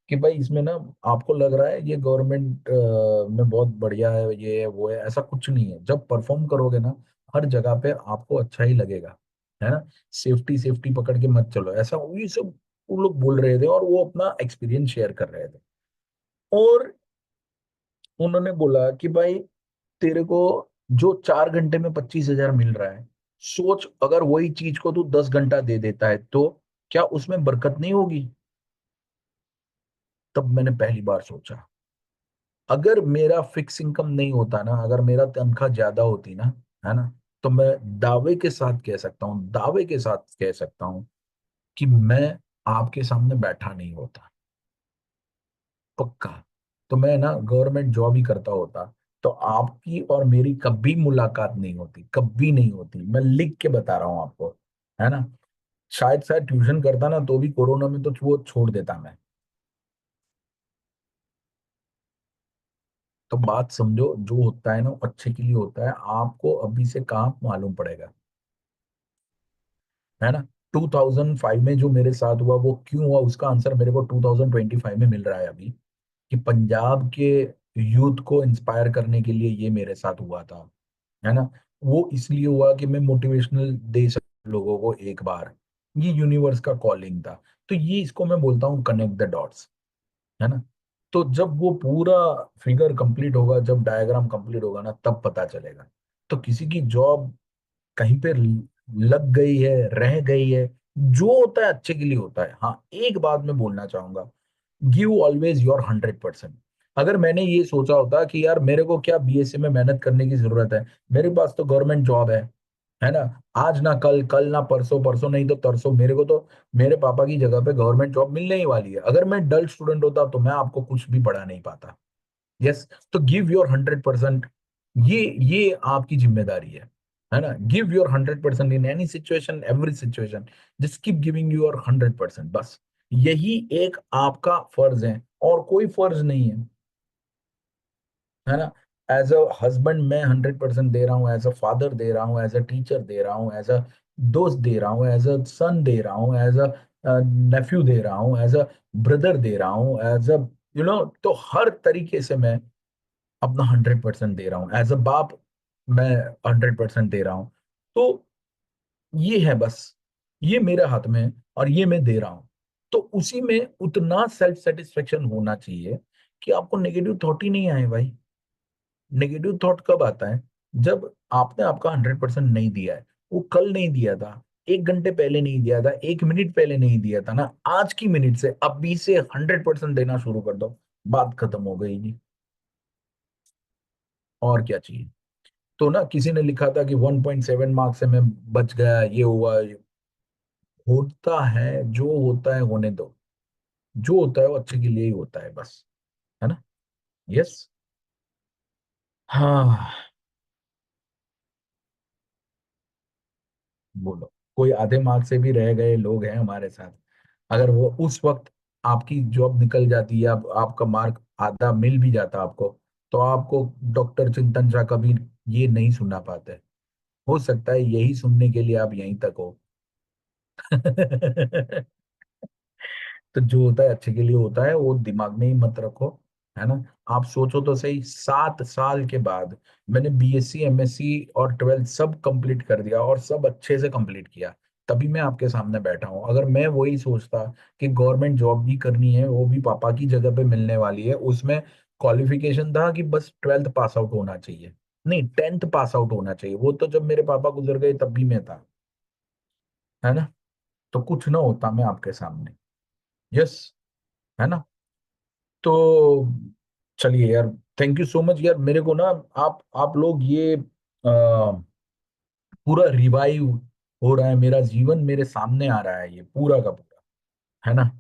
कि भाई इसमें ना आपको लग रहा है ये गवर्नमेंट में बहुत बढ़िया है, ये है वो है, ऐसा कुछ नहीं है। जब परफॉर्म करोगे ना, हर जगह पे आपको अच्छा ही लगेगा, है ना। सेफ्टी सेफ्टी पकड़ के मत चलो, ऐसा ये सब वो लोग बोल रहे थे, और वो अपना एक्सपीरियंस शेयर कर रहे थे। और उन्होंने बोला कि भाई तेरे को जो 4 घंटे में 25,000 मिल रहा है, सोच अगर वही चीज को तू 10 घंटा दे देता है तो क्या उसमें बरकत नहीं होगी। तब मैंने पहली बार सोचा, अगर मेरा फिक्स इनकम नहीं होता ना, अगर मेरा तनख्वाह ज्यादा होती ना, है ना, तो मैं दावे के साथ कह सकता हूँ, दावे के साथ कह सकता हूँ कि मैं आपके सामने बैठा नहीं होता, पक्का। तो मैं ना गवर्नमेंट जॉब ही करता होता, तो आपकी और मेरी कभी मुलाकात नहीं होती, कभी नहीं होती, मैं लिख के बता रहा हूँ आपको, है ना। शायद शायद ट्यूशन करता ना तो भी कोरोना में तो वो छोड़ देता मैं। तो बात समझो, जो होता है ना वो अच्छे के लिए होता है, आपको अभी से कहाँ मालूम पड़ेगा, है ना। 2005 में जो मेरे साथ हुआ वो क्यों हुआ, उसका आंसर मेरे को 2025 में मिल रहा है अभी, कि पंजाब के यूथ को इंस्पायर करने के लिए ये मेरे साथ हुआ था, है ना। वो इसलिए हुआ कि मैं मोटिवेशनल दे सकूं लोगों को एक बार। ये यूनिवर्स का कॉलिंग था। तो ये इसको मैं बोलता हूँ कनेक्ट द डॉट्स, है ना। तो जब वो पूरा फिगर कंप्लीट होगा, जब डायग्राम कंप्लीट होगा ना, तब पता चलेगा। तो किसी की जॉब कहीं पे लग गई है, रह गई है, जो होता है अच्छे के लिए होता है। हाँ, एक बात मैं बोलना चाहूंगा, गिव ऑलवेज योर 100%। अगर मैंने ये सोचा होता कि यार मेरे को क्या बीएससी में मेहनत करने की जरूरत है, मेरे पास तो गवर्नमेंट जॉब है ना, आज ना कल, कल ना परसों, परसों नहीं तो तरसों, मेरे को तो मेरे पापा की जगह पे गवर्नमेंट जॉब मिलने ही वाली है। अगर मैं डल स्टूडेंट होता तो मैं आपको कुछ भी पढ़ा नहीं पाता। यस। तो गिव योर 100%। ये आपकी जिम्मेदारी है। है ना। Give your 100% in any situation, every situation. Just keep giving your 100%, बस। यही एक आपका फर्ज है, और कोई फर्ज नहीं है, है ना। एज अ हस्बैंड मैं 100% दे रहा हूँ, एज अ फादर दे रहा हूँ, एज अ टीचर दे रहा हूँ, एज अ दोस्त दे रहा हूँ, एज अ सन दे रहा हूँ, एज अ नेफ्यू दे रहा हूँ, एज अ ब्रदर दे रहा हूँ, एज अ तो हर तरीके से मैं अपना 100% दे रहा हूँ, एज अ बाप मैं 100% दे रहा हूँ। तो ये है बस, ये मेरे हाथ में है, और ये मैं दे रहा हूँ। तो उसी में उतना सेल्फ सेटिस्फेक्शन होना चाहिए कि आपको नेगेटिव थॉट ही नहीं आए भाई। नेगेटिव थॉट कब आता है? जब आपने आपका 100% नहीं दिया है। वो कल नहीं दिया था, 1 घंटे पहले नहीं दिया था, 1 मिनट पहले नहीं दिया था ना, आज की मिनट से, अभी से 100% देना शुरू कर दो। बात खत्म हो गई जी। और क्या चाहिए? तो ना, किसी ने लिखा था कि 1.7 मार्क्स से मैं बच गया, ये हुआ, होता है जो होता है होने दो। जो होता है वो अच्छे के लिए ही होता है, बस। है ना। यस। हाँ। बोलो। कोई आधे मार्क से भी रह गए लोग हैं हमारे साथ। अगर वो उस वक्त आपकी जॉब निकल जाती है, आपका मार्क आधा मिल भी जाता आपको, तो आपको डॉक्टर चिंतन झा कभी ये नहीं सुना पाते। हो सकता है यही सुनने के लिए आप यहीं तक हो। तो जो होता है अच्छे के लिए होता है, वो दिमाग में ही मत रखो। है ना। आप सोचो तो सही, 7 साल के बाद मैंने बीएससी, एमएससी और 12th सब कंप्लीट कर दिया, और सब अच्छे से कंप्लीट किया। तभी मैं आपके सामने बैठा हूँ। अगर मैं वही सोचता कि गवर्नमेंट जॉब भी करनी है, वो भी पापा की जगह पे मिलने वाली है, उसमें क्वालिफिकेशन था कि बस 12th पास आउट होना चाहिए, नहीं 10th पास आउट होना चाहिए, वो तो जब मेरे पापा गुजर गए तब भी मैं था। है ना। तो कुछ ना होता मैं आपके सामने। यस। है ना। तो चलिए यार, थैंक यू सो मच यार। मेरे को ना, आप लोग ये पूरा रिवाइव हो रहा है, मेरा जीवन मेरे सामने आ रहा है, ये पूरा का पूरा। है ना।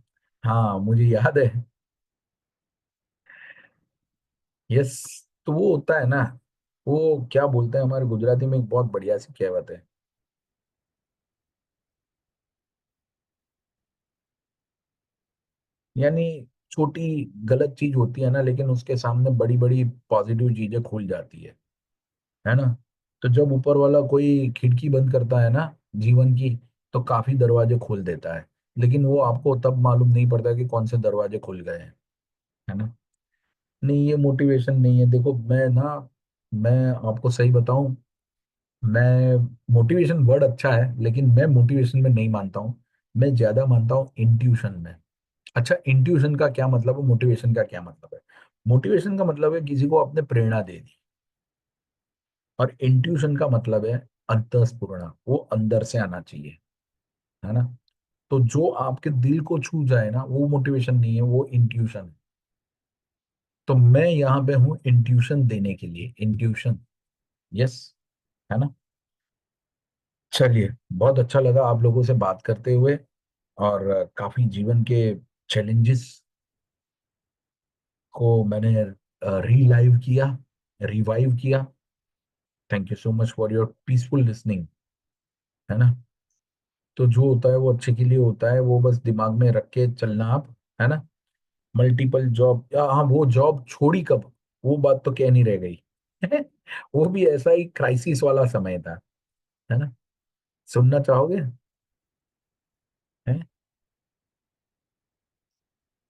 हाँ, मुझे याद है। यस। तो वो होता है ना, वो क्या बोलते हैं, हमारे गुजराती में एक बहुत बढ़िया सी कहावत है। यानी छोटी गलत चीज होती है ना, लेकिन उसके सामने बड़ी बड़ी पॉजिटिव चीजें खुल जाती है ना। तो जब ऊपर वाला कोई खिड़की बंद करता है ना जीवन की, तो काफी दरवाजे खोल देता है, लेकिन वो आपको तब मालूम नहीं पड़ता कि कौन से दरवाजे खुल गए हैं। है ना। नहीं, ये मोटिवेशन नहीं है। देखो मैं ना, मैं आपको सही बताऊं, मैं, मोटिवेशन वर्ड अच्छा है, लेकिन मैं मोटिवेशन में नहीं मानता हूँ। मैं ज्यादा मानता हूँ इंट्यूशन में। अच्छा, इंट्यूशन का क्या मतलब है, मोटिवेशन का क्या मतलब है? मोटिवेशन का मतलब है किसी को आपने प्रेरणा दे दी, और इंट्यूशन का मतलब है अंतःस्फुरणा, वो अंदर से आना चाहिए। है ना। तो जो आपके दिल को छू जाए ना, वो मोटिवेशन नहीं है, वो इंट्यूशन है। तो मैं यहाँ पे हूँ इंट्यूशन देने के लिए, इंट्यूशन। यस। है ना। चलिए, बहुत अच्छा लगा आप लोगों से बात करते हुए, और काफी जीवन के चैलेंजेस को मैंने रीलाइव किया, रिवाइव किया। Thank you so much for your peaceful listening. है ना। तो जो होता है वो अच्छे के लिए होता है, वो बस दिमाग में रख के चलना आप। है ना। मल्टीपल जॉब, या हाँ, वो जॉब छोड़ी कब, वो बात तो कह नहीं रह गई। वो भी ऐसा ही क्राइसिस वाला समय था। है ना। सुनना चाहोगे? हैं?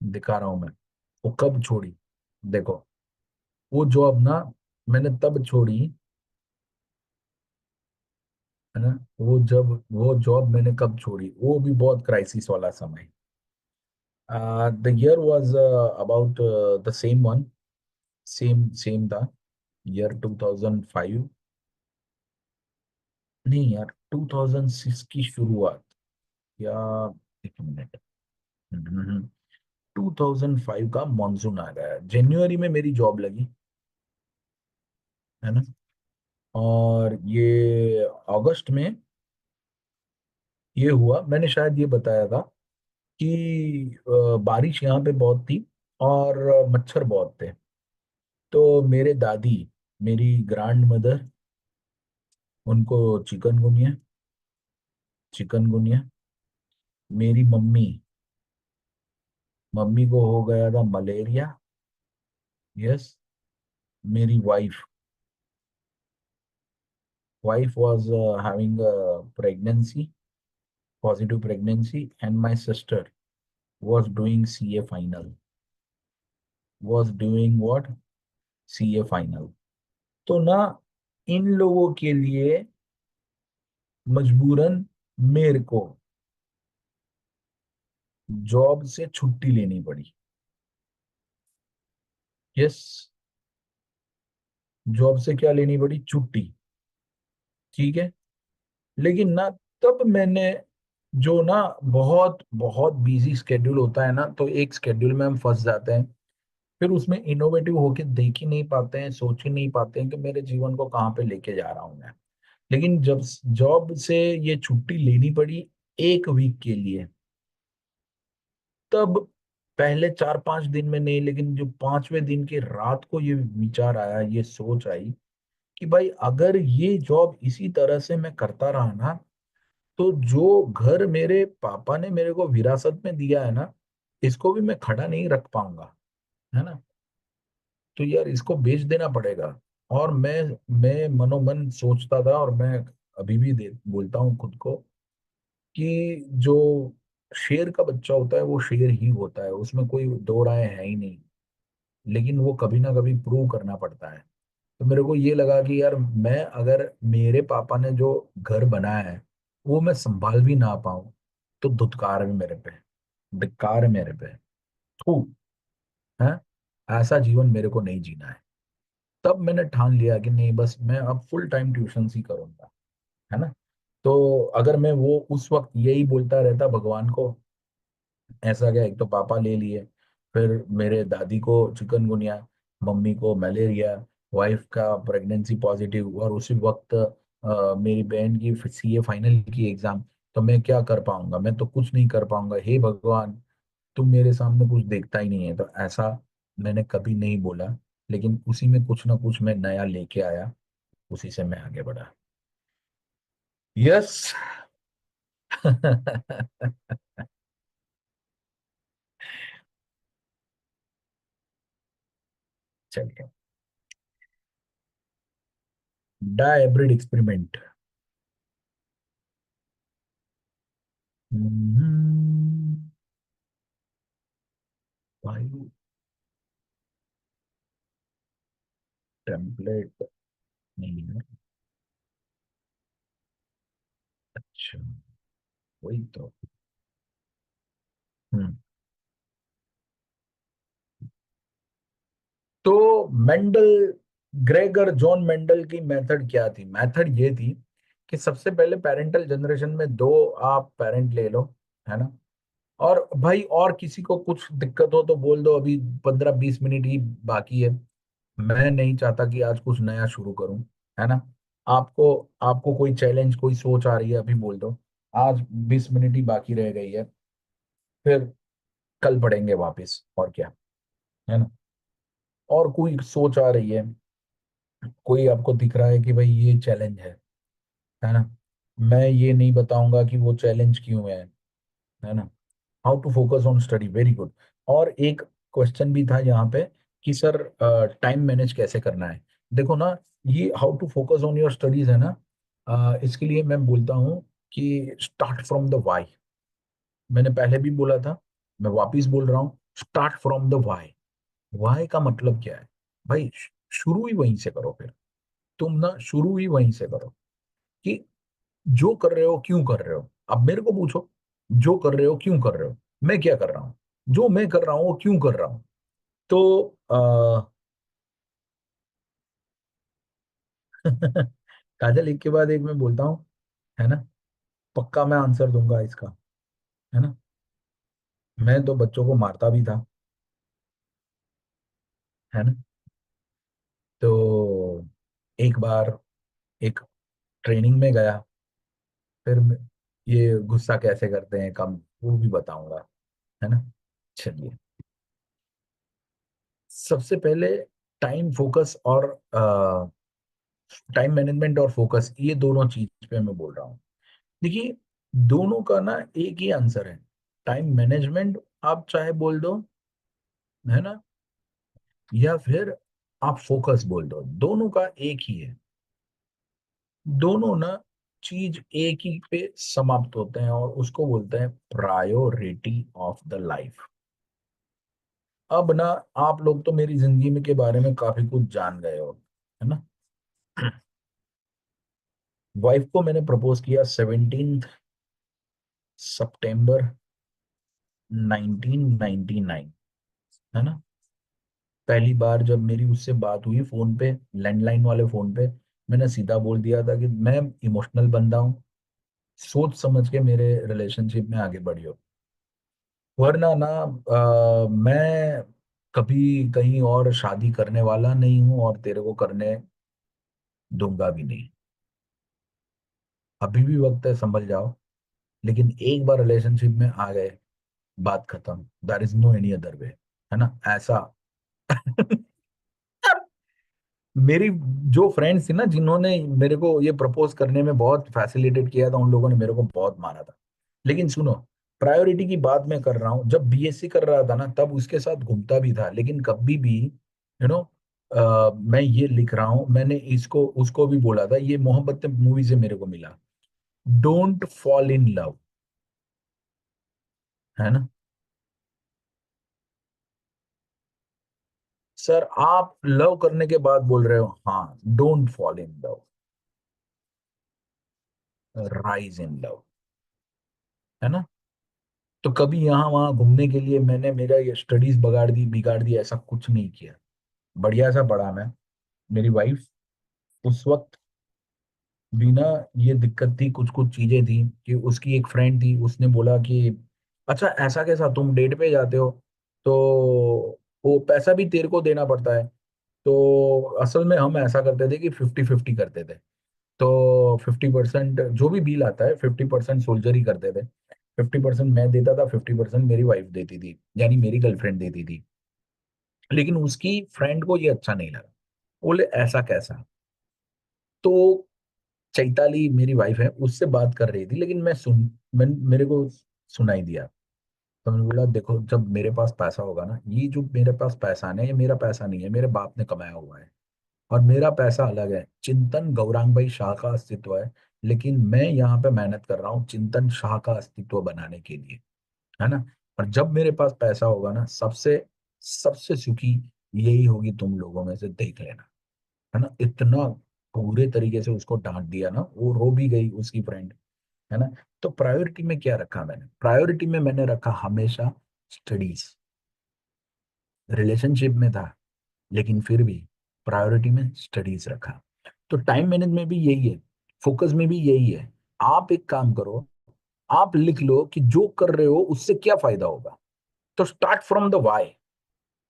दिखा रहा हूं मैं, वो कब छोड़ी। देखो, वो जॉब ना मैंने तब छोड़ी। है ना। वो जॉब मैंने कब छोड़ी, वो भी बहुत क्राइसिस वाला समय। The year was about the same one, same same था, ईयर 2005। नहीं यार, 2006 की शुरुआत, या एक मिनट, 2005 का मॉनसून आ गया, जनवरी में मेरी जॉब लगी। है ना। और ये अगस्त में ये हुआ, मैंने शायद ये बताया था कि बारिश यहाँ पे बहुत थी, और मच्छर बहुत थे। तो मेरे दादी, मेरी ग्रैंड मदर, उनको चिकनगुनिया। चिकनगुनिया। मेरी मम्मी, मम्मी को हो गया था मलेरिया। यस। मेरी wife, wife was having pregnancy, positive pregnancy, and my sister was doing CA final, was doing what, CA final. तो ना, इन लोगों के लिए मजबूरन मेरे को जॉब से छुट्टी लेनी पड़ी। यस। जॉब से क्या लेनी पड़ी, छुट्टी। ठीक है। लेकिन ना, तब मैंने, जो ना, बहुत बहुत बिजी स्केड्यूल होता है ना, तो एक स्केड्यूल में हम फंस जाते हैं। फिर उसमें इनोवेटिव होके देख ही नहीं पाते हैं, सोच ही नहीं पाते हैं कि मेरे जीवन को कहाँ पे लेके जा रहा हूं मैं। लेकिन जब जॉब से ये छुट्टी लेनी पड़ी 1 वीक के लिए, तब पहले 4-5 दिन में नहीं, लेकिन जो 5वें दिन की रात को ये विचार आया, ये सोच आई कि भाई अगर ये जॉब इसी तरह से मैं करता रहा ना, तो जो घर मेरे पापा ने मेरे को विरासत में दिया है ना, इसको भी मैं खड़ा नहीं रख पाऊंगा, है ना। तो यार इसको बेच देना पड़ेगा। और मैं मनोमन सोचता था, और मैं अभी भी बोलता हूँ खुद को कि जो शेर का बच्चा होता है वो शेर ही होता है, उसमें कोई दो राय है ही नहीं। लेकिन वो कभी ना कभी प्रूव करना पड़ता है। तो मेरे को ये लगा कि यार, मैं अगर मेरे पापा ने जो घर बनाया है वो मैं संभाल भी ना पाऊं, तो धुतकार है मेरे पे, धिक्कार है मेरे पे। थू है। ऐसा जीवन मेरे को नहीं जीना है। तब मैंने ठान लिया कि नहीं, बस मैं अब फुल टाइम ट्यूशन ही करूंगा, है ना। तो अगर मैं वो उस वक्त यही बोलता रहता भगवान को, ऐसा क्या, एक तो पापा ले लिए, फिर मेरे दादी को चिकनगुनिया, मम्मी को मलेरिया, वाइफ का प्रेगनेंसी पॉजिटिव, और उसी वक्त मेरी बहन की CA फाइनल की एग्जाम, तो मैं क्या कर पाऊंगा, मैं तो कुछ नहीं कर पाऊंगा, हे भगवान, तुम मेरे सामने कुछ देखता ही नहीं है। तो ऐसा मैंने कभी नहीं बोला, लेकिन उसी में कुछ ना कुछ मैं नया लेके आया, उसी से मैं आगे बढ़ा। यस। चलिए। Dihybrid experiment. भाई, टेम्पलेट नहीं है। अच्छा, वही तो। हम्म। तो मेंडल, ग्रेगर जॉन मेंडल की मेथड क्या थी, मेथड ये थी कि सबसे पहले पेरेंटल जनरेशन में दो आप पेरेंट ले लो, है ना। और भाई, और किसी को कुछ दिक्कत हो तो बोल दो, अभी 15-20 मिनट ही बाकी है, मैं नहीं चाहता कि आज कुछ नया शुरू करूं, है ना। आपको आपको कोई चैलेंज, कोई सोच आ रही है, अभी बोल दो, आज 20 मिनट ही बाकी रह गई है, फिर कल पढ़ेंगे वापस, और क्या, है ना। और कोई सोच आ रही है, कोई आपको दिख रहा है कि भाई ये चैलेंज है ना, मैं ये नहीं बताऊंगा कि वो चैलेंज क्यों है ना। How to focus on study, very good. और एक क्वेश्चन भी था यहाँ पे कि सर, टाइम मैनेज कैसे करना है। देखो ना, ये how to focus on your studies है ना, इसके लिए मैं बोलता हूँ कि स्टार्ट फ्रॉम द वाई। मैंने पहले भी बोला था, मैं वापिस बोल रहा हूँ, start from the why. Why का मतलब क्या है भाई, शुरू ही वहीं से करो। फिर तुम ना शुरू ही वहीं से करो कि जो कर रहे हो क्यों कर रहे हो। अब मेरे को पूछो, जो कर रहे हो क्यों कर रहे हो, मैं क्या कर रहा हूँ, जो मैं कर रहा हूँ वो क्यों कर रहा हूँ। तो काजल, एक के बाद एक मैं बोलता हूँ, है ना। पक्का मैं आंसर दूंगा इसका, है ना। मैं तो बच्चों को मारता भी था, है ना। तो एक बार एक ट्रेनिंग में गया, फिर ये गुस्सा कैसे करते हैं कम, वो भी बताऊंगा, है ना। चलिए। सबसे पहले टाइम फोकस और टाइम मैनेजमेंट और फोकस, ये दोनों चीज पे मैं बोल रहा हूँ। देखिए, दोनों का ना एक ही आंसर है। टाइम मैनेजमेंट आप चाहे बोल दो, है ना, या फिर आप फोकस बोल दो, दोनों का एक ही है। दोनों ना चीज एक ही पे समाप्त होते हैं और उसको बोलते हैं प्रायोरिटी ऑफ द लाइफ। अब ना, आप लोग तो मेरी जिंदगी में के बारे में काफी कुछ जान गए हो, है ना। वाइफ को मैंने प्रपोज किया 17 सितंबर 1999, है ना। पहली बार जब मेरी उससे बात हुई फोन पे, लैंडलाइन वाले फोन पे, मैंने सीधा बोल दिया था कि मैं इमोशनल बंदा हूँ, सोच समझ के मेरे रिलेशनशिप में आगे बढ़ियो, वरना ना मैं कभी कहीं और शादी करने वाला नहीं हूँ और तेरे को करने दूंगा भी नहीं। अभी भी वक्त है, संभल जाओ। लेकिन एक बार रिलेशनशिप में आ गए, बात खत्म, there is no any other way, है ना, ऐसा। मेरी जो फ्रेंड्स थी ना, जिन्होंने मेरे को ये प्रपोज करने में बहुत फैसिलिटेट किया था, उन लोगों ने मेरे को बहुत मारा था। लेकिन सुनो, प्रायोरिटी की बात मैं कर रहा हूँ, जब बीएससी कर रहा था ना, तब उसके साथ घूमता भी था, लेकिन कभी भी मैं ये लिख रहा हूँ, मैंने इसको उसको भी बोला था, ये मोहब्बत मूवी से मेरे को मिला। डोंट फॉल इन लव, है ना। सर, आप लव करने के बाद बोल रहे हो, हाँ, don't fall in love, rise in love, है ना। तो कभी यहाँ वहां घूमने के लिए मैंने मेरा ये स्टडीज बिगाड़ दी, ऐसा कुछ नहीं किया। बढ़िया सा पढ़ा मैं। मेरी वाइफ उस वक्त भी ना, ये दिक्कत थी, कुछ कुछ चीजें थी कि उसकी एक फ्रेंड थी, उसने बोला कि अच्छा ऐसा कैसा, तुम डेट पे जाते हो तो वो पैसा भी तेरे को देना पड़ता है। तो असल में हम ऐसा करते थे कि 50-50 करते थे। तो 50% जो भी बिल आता है, 50% सोल्जर ही करते थे। 50% मैं देता था, 50% मेरी वाइफ देती थी, यानी मेरी गर्लफ्रेंड देती थी। लेकिन उसकी फ्रेंड को ये अच्छा नहीं लगा, बोले ऐसा कैसा। तो चैताली मेरी वाइफ है, उससे बात कर रही थी, लेकिन मेरे को सुनाई दिया। तो मैंने बोला देखो, जब मेरे पास पैसा होगा ना, ये जो मेरे पास पैसा है, ये मेरा पैसा नहीं है, मेरे बाप ने कमाया हुआ है। और मेरा पैसा अलग है, चिंतन गौरांग भाई शाह का अस्तित्व है। लेकिन मैं यहाँ पे मेहनत कर रहा हूँ चिंतन शाह का अस्तित्व बनाने के लिए, है ना। और जब मेरे पास पैसा होगा ना, सबसे सबसे सुखी यही होगी तुम लोगों में से, देख लेना, है ना। इतना पूरे तरीके से उसको डांट दिया ना, वो रो भी गई उसकी फ्रेंड, है ना। तो प्रायोरिटी में क्या रखा मैंने, प्रायोरिटी में मैंने रखा हमेशा स्टडीज। रिलेशनशिप में था, लेकिन फिर भी प्रायोरिटी में स्टडीज रखा। तो टाइम मैनेजमेंट में भी यही है, फोकस में भी यही है। आप एक काम करो, आप लिख लो कि जो कर रहे हो उससे क्या फायदा होगा। तो स्टार्ट फ्रॉम द वाई,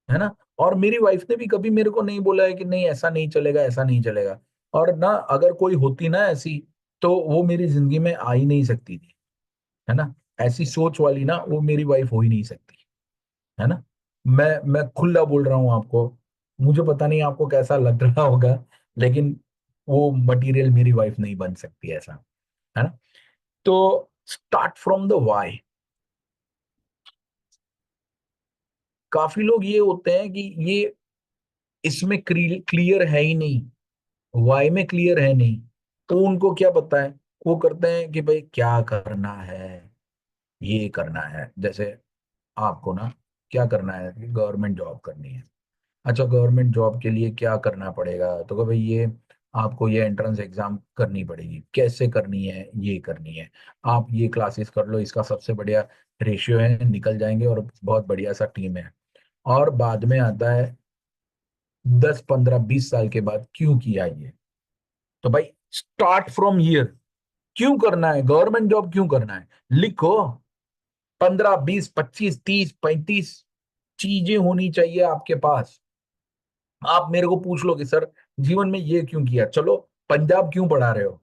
है ना। और मेरी वाइफ ने भी कभी मेरे को नहीं बोला है कि नहीं ऐसा नहीं चलेगा, ऐसा नहीं चलेगा। और ना, अगर कोई होती ना ऐसी, तो वो मेरी जिंदगी में आ ही नहीं सकती थी, है ना। ऐसी सोच वाली ना, वो मेरी वाइफ हो ही नहीं सकती, है ना। मैं खुला बोल रहा हूँ आपको, मुझे पता नहीं आपको कैसा लग रहा होगा, लेकिन वो मटेरियल मेरी वाइफ नहीं बन सकती, ऐसा, है ना। तो स्टार्ट फ्रॉम द वाई। काफी लोग ये होते हैं कि ये इसमें क्लियर है ही नहीं, वाई में क्लियर है नहीं, तो उनको क्या पता है। वो करते हैं कि भाई क्या करना है, ये करना है, जैसे आपको ना क्या करना है कि गवर्नमेंट जॉब करनी है। अच्छा, गवर्नमेंट जॉब के लिए क्या करना पड़ेगा, तो कि भाई ये आपको ये एंट्रेंस एग्जाम करनी पड़ेगी, कैसे करनी है, ये करनी है। आप ये क्लासेस कर लो, इसका सबसे बढ़िया रेशियो है, निकल जाएंगे, और बहुत बढ़िया सा टीम है। और बाद में आता है 10-15-20 साल के बाद क्यों किया ये। तो भाई, स्टार्ट फ्रॉम ईयर, क्यों करना है गवर्नमेंट जॉब, क्यों करना है, लिखो। 15-20-25-30-35 चीजें होनी चाहिए आपके पास। आप मेरे को पूछ लो कि सर जीवन में ये क्यों किया, चलो पंजाब क्यों पढ़ा रहे हो।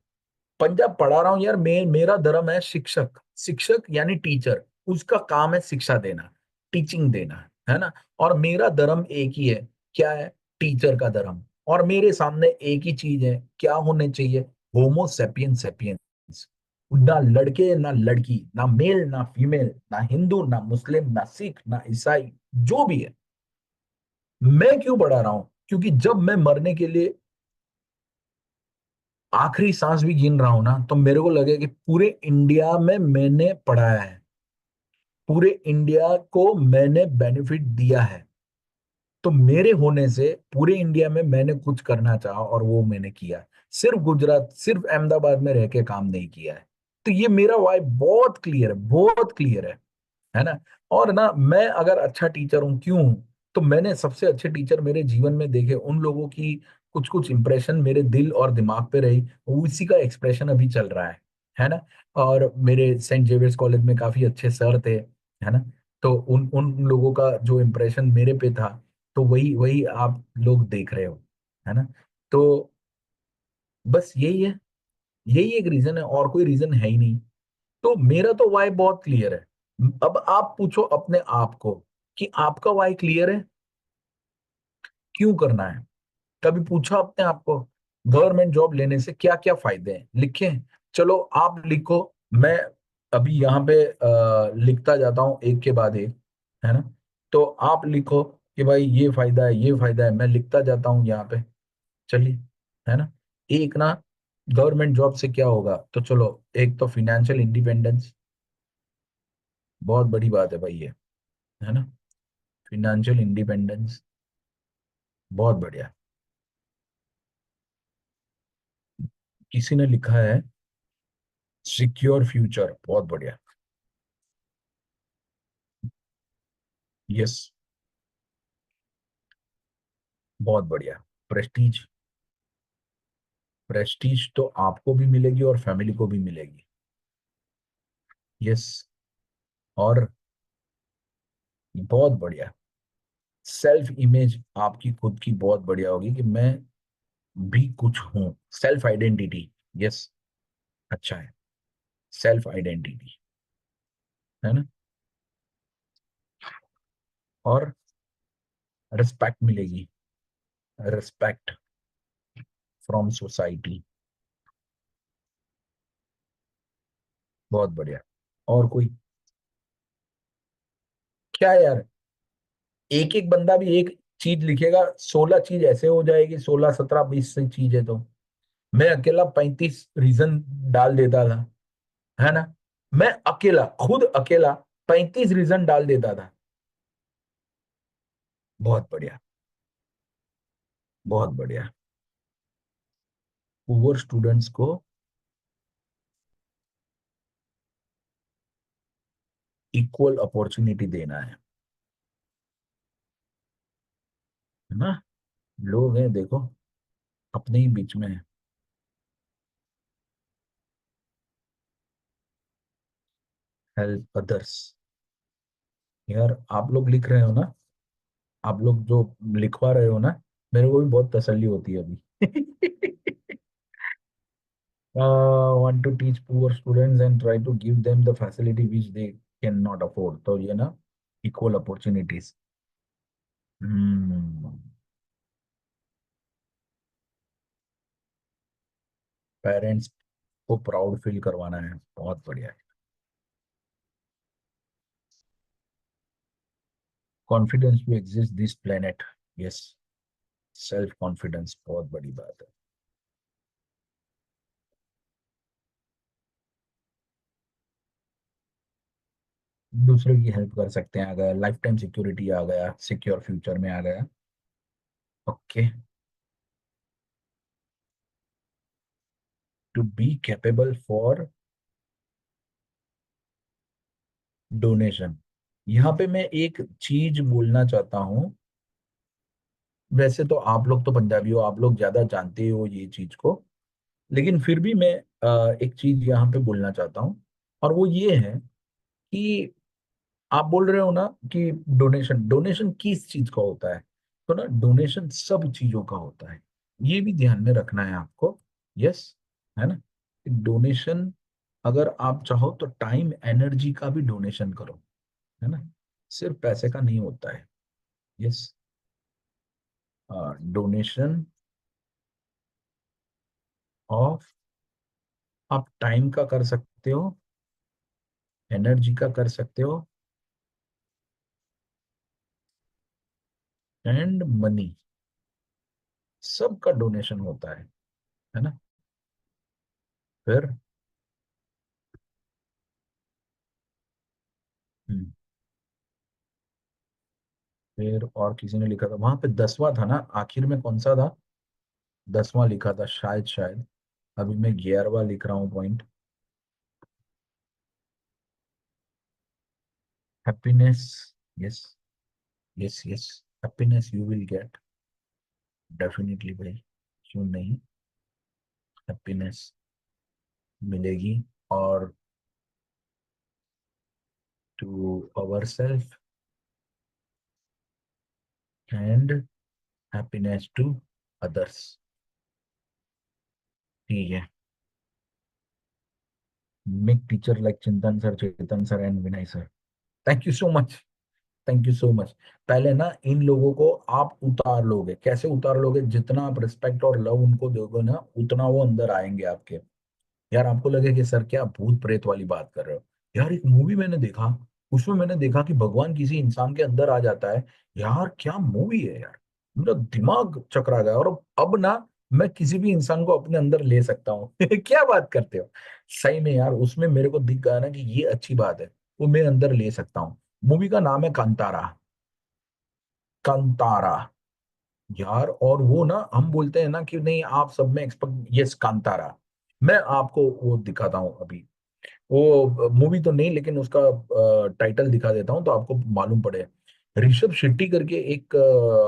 पंजाब पढ़ा रहा हूं यार, मेरा धर्म है शिक्षक। शिक्षक यानी टीचर, उसका काम है शिक्षा देना, टीचिंग देना, है ना। और मेरा धर्म एक ही है, क्या है, टीचर का धर्म। और मेरे सामने एक ही चीज है, क्या होने चाहिए? होमो सेपियंस सेपियंस। ना लड़के ना लड़की, ना मेल ना फीमेल, ना हिंदू ना मुस्लिम ना सिख ना ईसाई, जो भी है। मैं क्यों बढ़ा रहा हूं? क्योंकि जब मैं मरने के लिए आखिरी सांस भी गिन रहा हूं ना, तो मेरे को लगे कि पूरे इंडिया में मैंने पढ़ाया है, पूरे इंडिया को मैंने बेनिफिट दिया है। तो मेरे होने से पूरे इंडिया में मैंने कुछ करना चाहा और वो मैंने किया। सिर्फ गुजरात, सिर्फ अहमदाबाद में रह के काम नहीं किया है। तो ये मेरा वाई बहुत क्लियर है, बहुत क्लियर है ना। और ना, मैं अगर अच्छा टीचर हूँ, क्यों हूं? तो मैंने सबसे अच्छे टीचर मेरे जीवन में देखे, उन लोगों की कुछ कुछ इंप्रेशन मेरे दिल और दिमाग पे रही, उसी का एक्सप्रेशन अभी चल रहा है ना। और मेरे सेंट जेवियर्स कॉलेज में काफी अच्छे सर थे, है ना। तो उन उन लोगों का जो इम्प्रेशन मेरे पे था, तो वही वही आप लोग देख रहे हो, है ना। तो बस यही है, यही एक रीजन है, और कोई रीजन है ही नहीं। तो मेरा तो वाई बहुत क्लियर है। अब आप पूछो अपने आप को कि आपका वाई क्लियर है? क्यों करना है? कभी पूछा अपने आप को? गवर्नमेंट जॉब लेने से क्या क्या फायदे हैं, लिखे? चलो आप लिखो। मैं अभी यहाँ पे लिखता जाता हूँ एक के बाद एक, है ना। तो आप लिखो कि भाई ये फायदा है, ये फायदा है, मैं लिखता जाता हूँ यहाँ पे। चलिए, है ना। एक ना, गवर्नमेंट जॉब से क्या होगा, तो चलो, एक तो फिनेंशियल इंडिपेंडेंस, बहुत बड़ी बात है भाई ये, है ना। फिनेंशियल इंडिपेंडेंस बहुत बढ़िया। किसी ने लिखा है सिक्योर फ्यूचर, बहुत बढ़िया। यस, बहुत बढ़िया। प्रेस्टीज, प्रेस्टीज तो आपको भी मिलेगी और फैमिली को भी मिलेगी। यस। और बहुत बढ़िया, सेल्फ इमेज आपकी खुद की बहुत बढ़िया होगी कि मैं भी कुछ हूं। सेल्फ आइडेंटिटी, यस, अच्छा है। सेल्फ आइडेंटिटी, है ना। और रिस्पेक्ट मिलेगी, रिस्पेक्ट फ्रॉम सोसाइटी, बहुत बढ़िया। और कोई? क्या यार, एक एक बंदा भी एक चीज लिखेगा, 16 चीज ऐसे हो जाएगी, 16 17 20 से चीज है तो मैं अकेला 35 रीजन डाल देता था, है ना। मैं अकेला, खुद अकेला 35 रीजन डाल देता था। बहुत बढ़िया, बहुत बढ़िया। पुअर स्टूडेंट्स को इक्वल अपॉर्चुनिटी देना है ना। लोग हैं देखो, अपने ही बीच में है। हेल्प अदर्स, यार आप लोग लिख रहे हो ना, आप लोग जो लिखवा रहे हो ना, मेरे को भी बहुत तसल्ली होती है अभी। Want to teach poor students and try to give them the facility which they cannot afford, तो ये ना, इक्वल अपॉर्चुनिटीज। हम्म। पेरेंट्स को प्राउड फील करवाना है, बहुत बढ़िया है। Confidence to exist this planet, yes. Self confidence बहुत बड़ी बात है। दूसरे की हेल्प कर सकते हैं, आ गया लाइफ टाइम सिक्योरिटी, आ गया सिक्योर फ्यूचर में, आ गया। Okay. To be capable for donation, यहाँ पे मैं एक चीज बोलना चाहता हूँ। वैसे तो आप लोग तो पंजाबी हो, आप लोग ज्यादा जानते हो ये चीज को, लेकिन फिर भी मैं एक चीज यहाँ पे बोलना चाहता हूँ। और वो ये है कि आप बोल रहे हो ना कि डोनेशन, डोनेशन किस चीज का होता है? तो ना, डोनेशन सब चीजों का होता है, ये भी ध्यान में रखना है आपको। यस, है ना। डोनेशन, अगर आप चाहो तो टाइम एनर्जी का भी डोनेशन करो, है ना। सिर्फ पैसे का नहीं होता है। यस, डोनेशन ऑफ, आप टाइम का कर सकते हो, एनर्जी का कर सकते हो, एंड मनी, सबका डोनेशन होता है ना। फिर हम्म, फिर और किसी ने लिखा था वहां पे 10वां था ना, आखिर में कौन सा था? 10वां लिखा था शायद। अभी मैं 11वां लिख रहा हूँ point. Happiness, yes, yes yes, happiness you will get, definitely भाई, क्यों नहीं, हैप्पीनेस मिलेगी। और to our self and happiness to others. ठीक है। Make teacher like Chintan sir, Chetan sir and Vinay sir. Thank you so much, thank you so much. पहले ना इन लोगों को आप उतार लोगे, कैसे उतार लोगे? जितना आप रिस्पेक्ट और लव उनको दोगे ना, उतना वो अंदर आएंगे आपके। यार आपको लगे कि सर क्या भूत प्रेत वाली बात कर रहे हो, यार एक मूवी मैंने देखा, उसमें मैंने देखा कि भगवान किसी इंसान के अंदर आ जाता है। यार क्या मूवी है यार, मेरा दिमाग चकरा गया। और अब ना मैं किसी भी इंसान को अपने अंदर ले सकता हूँ। क्या बात करते हो? सही में यार उसमें मेरे को दिख गया ना कि ये अच्छी बात है, वो मैं अंदर ले सकता हूँ। मूवी का नाम है कांतारा। कांतारा। यार और वो ना हम बोलते हैं ना कि नहीं आप सब में एक्सपर्ट, यस कांतारा। मैं आपको वो दिखाता हूँ अभी, वो मूवी तो नहीं लेकिन उसका टाइटल दिखा देता हूँ तो आपको मालूम पड़े। ऋषभ शेट्टी करके एक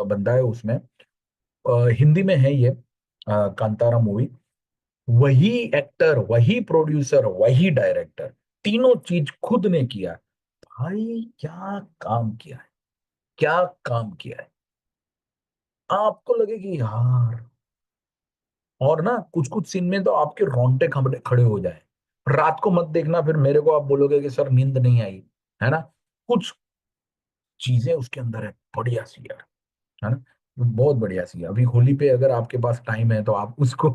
बंदा है उसमें, हिंदी में है ये कांतारा मूवी। वही एक्टर, वही प्रोड्यूसर, वही डायरेक्टर, तीनों चीज खुद ने किया। भाई क्या काम किया है, क्या काम किया है। आपको लगे कि यार, और ना कुछ कुछ सीन में तो आपके रोंगटे खड़े खड़े हो जाए। रात को मत देखना, फिर मेरे को आप बोलोगे कि सर नींद नहीं आई, है ना। कुछ चीजें उसके अंदर है बढ़िया सी यार, है ना, बहुत बढ़िया सी। अभी होली पे अगर आपके पास टाइम है तो आप उसको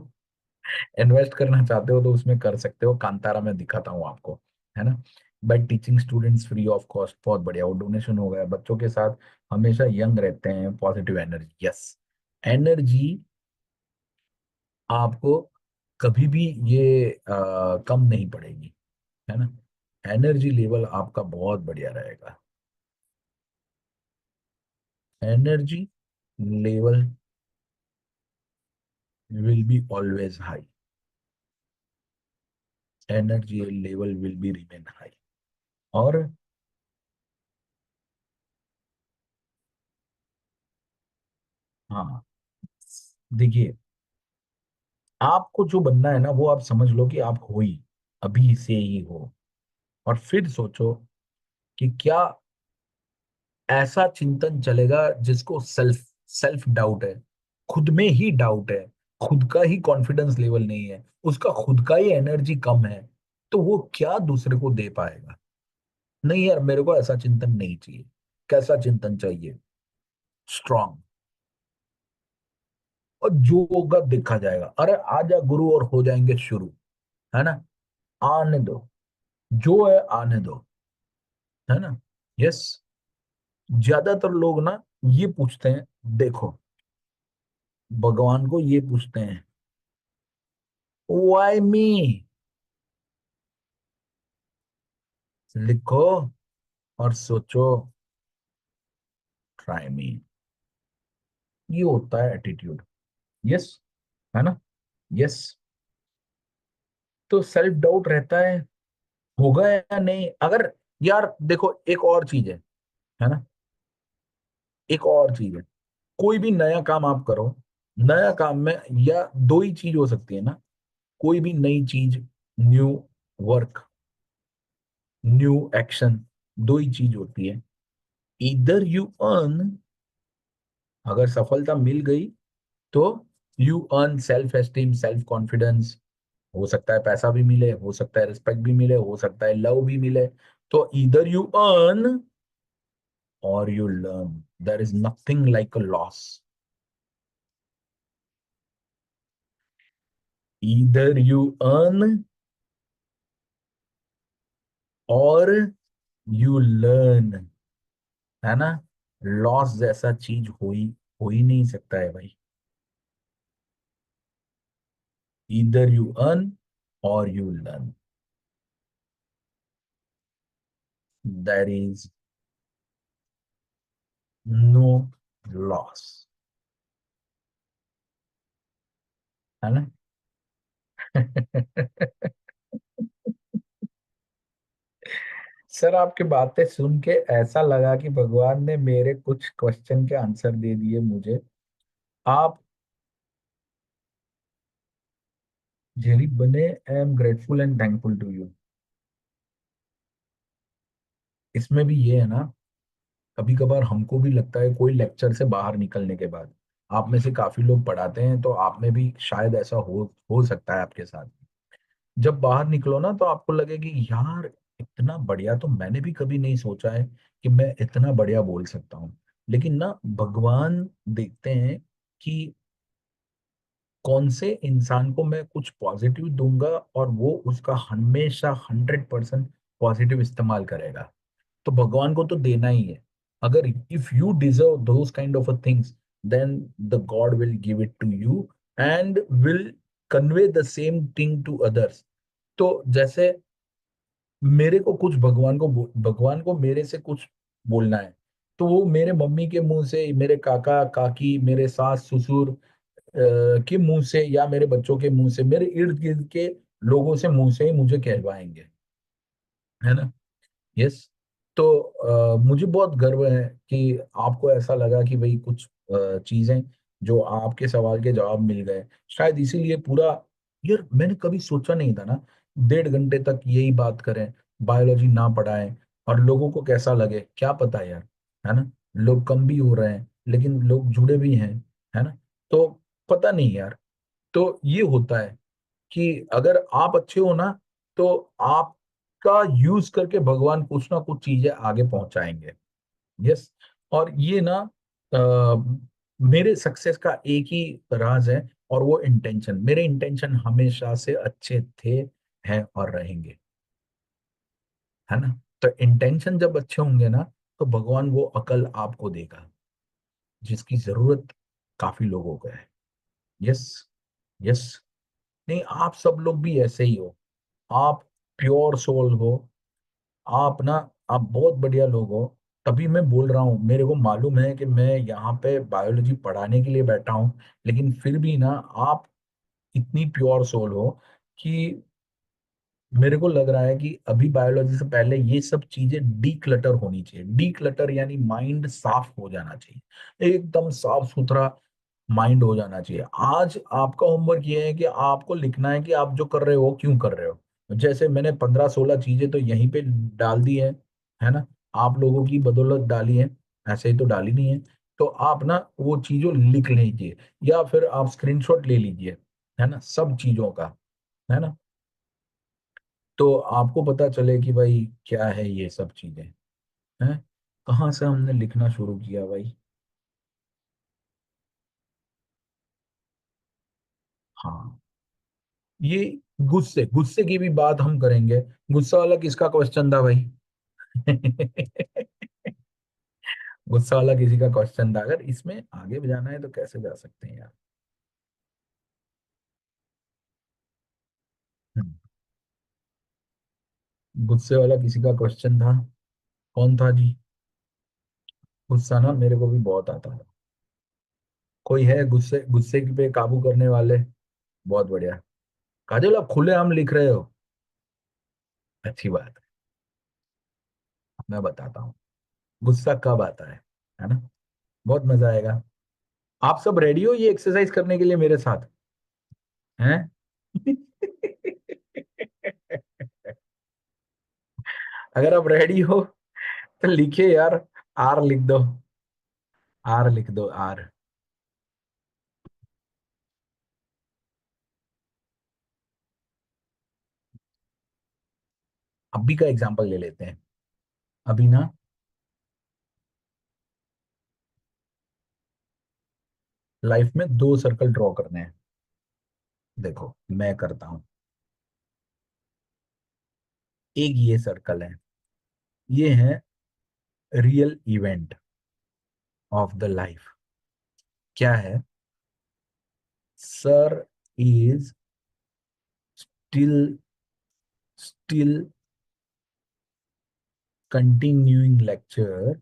इन्वेस्ट करना चाहते हो तो उसमें कर सकते हो। कांतारा में दिखाता हूँ आपको, है ना। Bye teaching students free of cost, बहुत बढ़िया, वो डोनेशन हो गया। बच्चों के साथ हमेशा यंग रहते हैं, पॉजिटिव एनर्जी, यस। एनर्जी आपको कभी भी ये कम नहीं पड़ेगी, है ना। एनर्जी लेवल आपका बहुत बढ़िया रहेगा। Energy level will be always high, energy level will be remain high। और हाँ, देखिए आपको जो बनना है ना वो आप समझ लो कि आप हो ही, अभी से ही हो। और फिर सोचो कि क्या ऐसा चिंतन चलेगा जिसको सेल्फ सेल्फ डाउट है, खुद में ही डाउट है, खुद का ही कॉन्फिडेंस लेवल नहीं है, उसका खुद का ही एनर्जी कम है, तो वो क्या दूसरे को दे पाएगा? नहीं यार, मेरे को ऐसा चिंतन नहीं चाहिए। कैसा चिंतन चाहिए? स्ट्रांग। और जो होगा देखा जाएगा, अरे आजा गुरु और हो जाएंगे शुरू, है ना। आने दो, जो है आने दो, है ना। यस। ज्यादातर लोग ना ये पूछते हैं, देखो भगवान को ये पूछते हैं, वाई मी, लिखो और सोचो, ट्राई मी। ये होता है एटीट्यूड, यस, है ना, यस। तो सेल्फ डाउट रहता है, होगा या नहीं। अगर यार देखो एक और चीज है ना, एक और चीज है, कोई भी नया काम आप करो, नया काम में या दो ही चीज हो सकती है ना, कोई भी नई चीज, न्यू वर्क, न्यू एक्शन, दो ही चीज होती है। इधर यू अर्न, अगर सफलता मिल गई तो you earn self esteem, self confidence. हो सकता है पैसा भी मिले, हो सकता है रिस्पेक्ट भी मिले, हो सकता है लव भी मिले। तो इधर यू अर्न और you learn, there is nothing like a loss. Either you earn और यू लर्न, है ना। लॉस जैसा चीज हो ही नहीं सकता है भाई। ईदर यू अर्न और you learn, there is no loss, है ना। सर आपकी बातें सुन के ऐसा लगा कि भगवान ने मेरे कुछ क्वेश्चन के आंसर दे दिए मुझे। आप जेरी बने, I am grateful and thankful to you. इसमें भी ये है ना, कभी कभार हमको भी लगता है कोई लेक्चर से बाहर निकलने के बाद, आप में से काफी लोग पढ़ाते हैं तो आप में भी शायद ऐसा हो सकता है आपके साथ। जब बाहर निकलो ना तो आपको लगे कि यार इतना बढ़िया तो मैंने भी कभी नहीं सोचा है कि मैं इतना बढ़िया बोल सकता हूँ। लेकिन ना भगवान देखते हैं कि कौन से इंसान को मैं कुछ पॉजिटिव दूंगा और वो उसका हमेशा 100% पॉजिटिव इस्तेमाल करेगा। तो भगवान को तो देना ही है। अगर if you deserve those kind of things, then the god will give it to you and will convey the same thing to others. तो जैसे मेरे को कुछ भगवान को मेरे से कुछ बोलना है, तो वो मेरे मम्मी के मुंह से, मेरे काका काकी, मेरे सास ससुर के मुंह से, या मेरे बच्चों के मुंह से, मेरे इर्द गिर्द के लोगों से मुंह से ही मुझे कहलवाएंगे, है ना। यस। तो मुझे बहुत गर्व है कि आपको ऐसा लगा कि भाई कुछ चीजें जो आपके सवाल के जवाब मिल गए, शायद इसीलिए पूरा, यार मैंने कभी सोचा नहीं था ना 1.5 घंटे तक यही बात करें, बायोलॉजी ना पढ़ाएं और लोगों को कैसा लगे क्या पता यार, है ना। लोग कम भी हो रहे हैं लेकिन लोग जुड़े भी हैं, है ना। तो पता नहीं यार। तो ये होता है कि अगर आप अच्छे हो ना, तो आपका यूज करके भगवान कुछ ना कुछ चीजें आगे पहुंचाएंगे। यस। और ये ना मेरे सक्सेस का एक ही राज है, और वो इंटेंशन, मेरे इंटेंशन हमेशा से अच्छे थे, हैं और रहेंगे, है ना। तो इंटेंशन जब अच्छे होंगे ना, तो भगवान वो अकल आपको देगा जिसकी जरूरत काफी लोगों को है। यस। यस। नहीं, आप सब लोग भी ऐसे ही हो। आप प्योर सोल हो। आप ना, आप बहुत बढ़िया लोग हो। तभी मैं बोल रहा हूँ, मेरे को मालूम है कि मैं यहाँ पे बायोलॉजी पढ़ाने के लिए बैठा हूँ, लेकिन फिर भी ना आप इतनी प्योर सोल हो कि मेरे को लग रहा है कि अभी बायोलॉजी से पहले ये सब चीजें डी क्लटर होनी चाहिए। डी क्लटर यानी माइंड साफ हो जाना चाहिए, एकदम साफ सुथरा माइंड हो जाना चाहिए। आज आपका होमवर्क ये है कि आपको लिखना है कि आप जो कर रहे हो क्यों कर रहे हो। जैसे मैंने 15-16 चीजें तो यहीं पे डाल दी है ना। आप लोगों की बदौलत डाली है, ऐसे ही तो डाली नहीं है। तो आप ना वो चीजों लिख लीजिए, या फिर आप स्क्रीनशॉट ले लीजिए, है ना, सब चीजों का, है ना। तो आपको पता चले कि भाई क्या है ये सब चीजें, हैं। कहाँ से हमने लिखना शुरू किया भाई। हाँ, ये गुस्से गुस्से की भी बात हम करेंगे। गुस्सा वाला किसका क्वेश्चन था भाई? गुस्सा वाला किसी का क्वेश्चन था। अगर इसमें आगे भी जाना है तो कैसे जा सकते हैं यार। हम्म, गुस्से वाला किसी का क्वेश्चन था। कौन था जी? गुस्सा ना मेरे को भी बहुत आता है। कोई है गुस्से गुस्से पे काबू करने वाले? बहुत बढ़िया। काजल आप खुले आम लिख रहे हो, अच्छी बात है। मैं बताता हूँ गुस्सा कब आता है ना। बहुत मजा आएगा। आप सब रेडी हो ये एक्सरसाइज करने के लिए मेरे साथ, हैं? अगर आप रेडी हो तो लिखिए यार, आर लिख दो। आर लिख दो, आर। अभी का एग्जांपल ले लेते हैं। अभी ना लाइफ में 2 सर्कल ड्रॉ करने हैं। देखो मैं करता हूं। एक ये सर्कल है, ये है real event of the life. क्या है? Sir is still still continuing lecture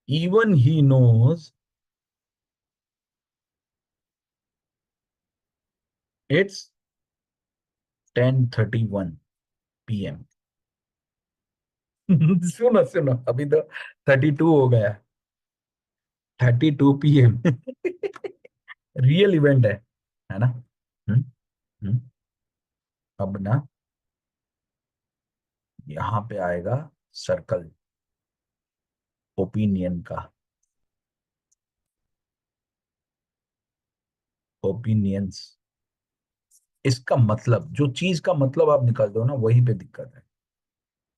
even he knows it's 10:31 PM। सुनो सुनो, अभी तो 32 हो गया। 32 PM। रियल इवेंट है ना? हम्म। हम्म। अब ना यहाँ पे आएगा सर्कल ओपिनियन का। ओपिनियंस, इसका मतलब, जो चीज का मतलब आप निकाल दो ना, वहीं पे दिक्कत है।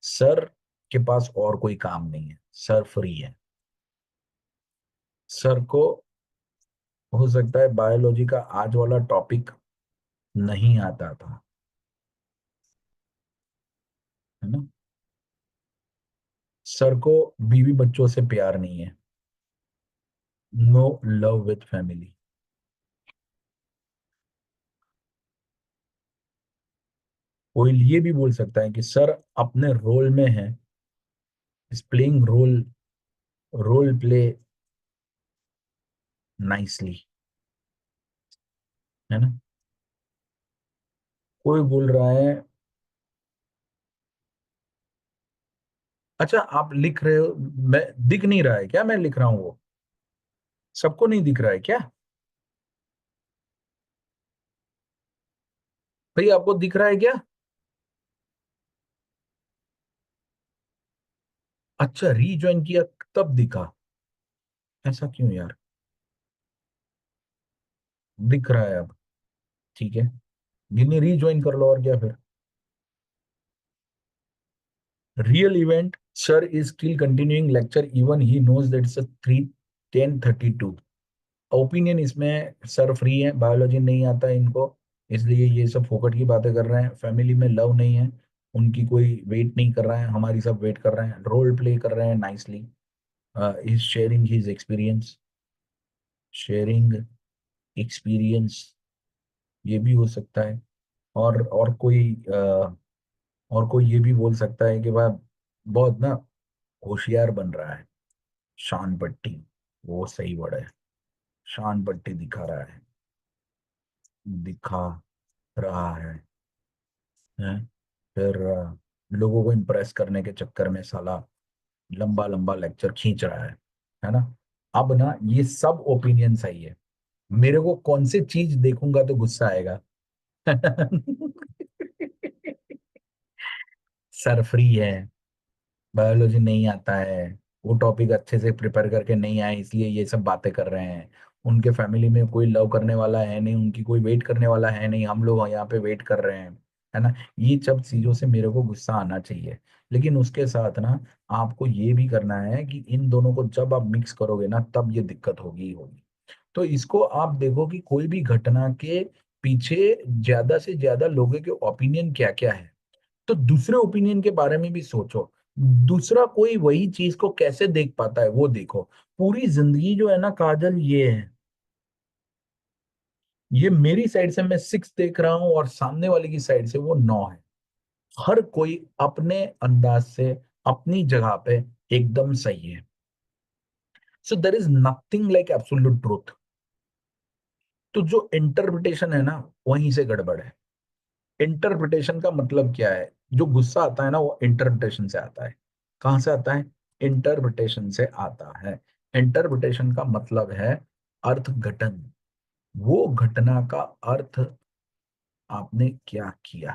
सर के पास और कोई काम नहीं है, सर फ्री है। सर को हो सकता है बायोलॉजी का आज वाला टॉपिक नहीं आता था, है ना? सर को बीवी बच्चों से प्यार नहीं है। No love with family. कोई ये भी बोल सकता है कि सर अपने रोल में है, is playing role play nicely, है ना? कोई बोल रहा है, अच्छा आप लिख रहे हो, मैं दिख नहीं रहा है क्या मैं लिख रहा हूं वो? सबको नहीं दिख रहा है क्या? भाई आपको दिख रहा है क्या? अच्छा रीज्वाइन किया तब दिखा? ऐसा क्यों यार? दिख रहा है अब, ठीक है। गिनी रीज्वाइन कर लो और क्या फिर। Real event, sir is still continuing lecture even he knows that it's 10:32। Opinion इसमें सर फ्री है, बायोलॉजी नहीं आता है इनको, इसलिए ये सब फोकट की बातें कर रहे हैं। फैमिली में लव नहीं है, उनकी कोई वेट नहीं कर रहा है, हमारी सब वेट कर रहे हैं, रोल प्ले कर रहे हैं nicely. Is sharing his experience, sharing experience, ये भी हो सकता है। और कोई ये भी बोल सकता है कि भाई बहुत ना होशियार बन रहा है। शान पट्टी, वो सही वर्ड है। शान पट्टी दिखा रहा है, दिखा रहा है? फिर लोगों को इम्प्रेस करने के चक्कर में साला लंबा लंबा लेक्चर खींच रहा है ना? अब ना ये सब ओपिनियन सही है, मेरे को कौन सी चीज देखूंगा तो गुस्सा आएगा? सर फ्री है, बायोलॉजी नहीं आता है, वो टॉपिक अच्छे से प्रिपेयर करके नहीं आए इसलिए ये सब बातें कर रहे हैं। उनके फैमिली में कोई लव करने वाला है नहीं, उनकी कोई वेट करने वाला है नहीं, हम लोग यहाँ पे वेट कर रहे हैं, है ना? ये सब चीजों से मेरे को गुस्सा आना चाहिए। लेकिन उसके साथ ना आपको ये भी करना है कि इन दोनों को जब आप मिक्स करोगे ना तब ये दिक्कत होगी ही होगी। तो इसको आप देखो कि कोई भी घटना के पीछे ज्यादा से ज्यादा लोगों के ओपिनियन क्या क्या है, तो दूसरे ओपिनियन के बारे में भी सोचो। दूसरा कोई वही चीज को कैसे देख पाता है वो देखो। पूरी जिंदगी जो है ना काजल, ये है, ये मेरी साइड से मैं 6 देख रहा हूं और सामने वाले की साइड से वो 9 है। हर कोई अपने अंदाज से अपनी जगह पे एकदम सही है। So there is nothing like absolute truth. तो जो इंटरप्रिटेशन है ना, वहीं से गड़बड़ है। इंटरप्रिटेशन का मतलब क्या है? जो गुस्सा आता है ना वो इंटरप्रिटेशन से आता है। कहाँ से आता है? इंटरप्रिटेशन से आता है। इंटरप्रिटेशन का मतलब है अर्थघटन। वो घटना का अर्थ आपने क्या किया?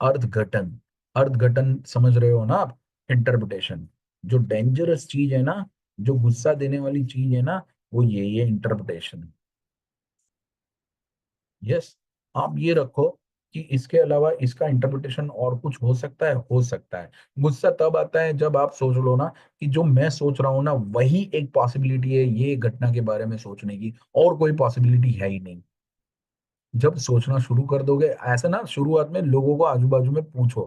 अर्थघटन, अर्थघटन समझ रहे हो ना आप? इंटरप्रिटेशन, जो डेंजरस चीज है ना, जो गुस्सा देने वाली चीज है ना, वो ये इंटरप्रिटेशन। यस, आप ये रखो कि इसके अलावा इसका इंटरप्रिटेशन और कुछ हो सकता है, हो सकता है। गुस्सा तब आता है जब आप सोच लो ना कि जो मैं सोच रहा हूँ ना वही एक पॉसिबिलिटी है ये घटना के बारे में सोचने की, और कोई पॉसिबिलिटी है ही नहीं। जब सोचना शुरू कर दोगे ऐसा ना, शुरुआत में लोगों को आजू बाजू में पूछो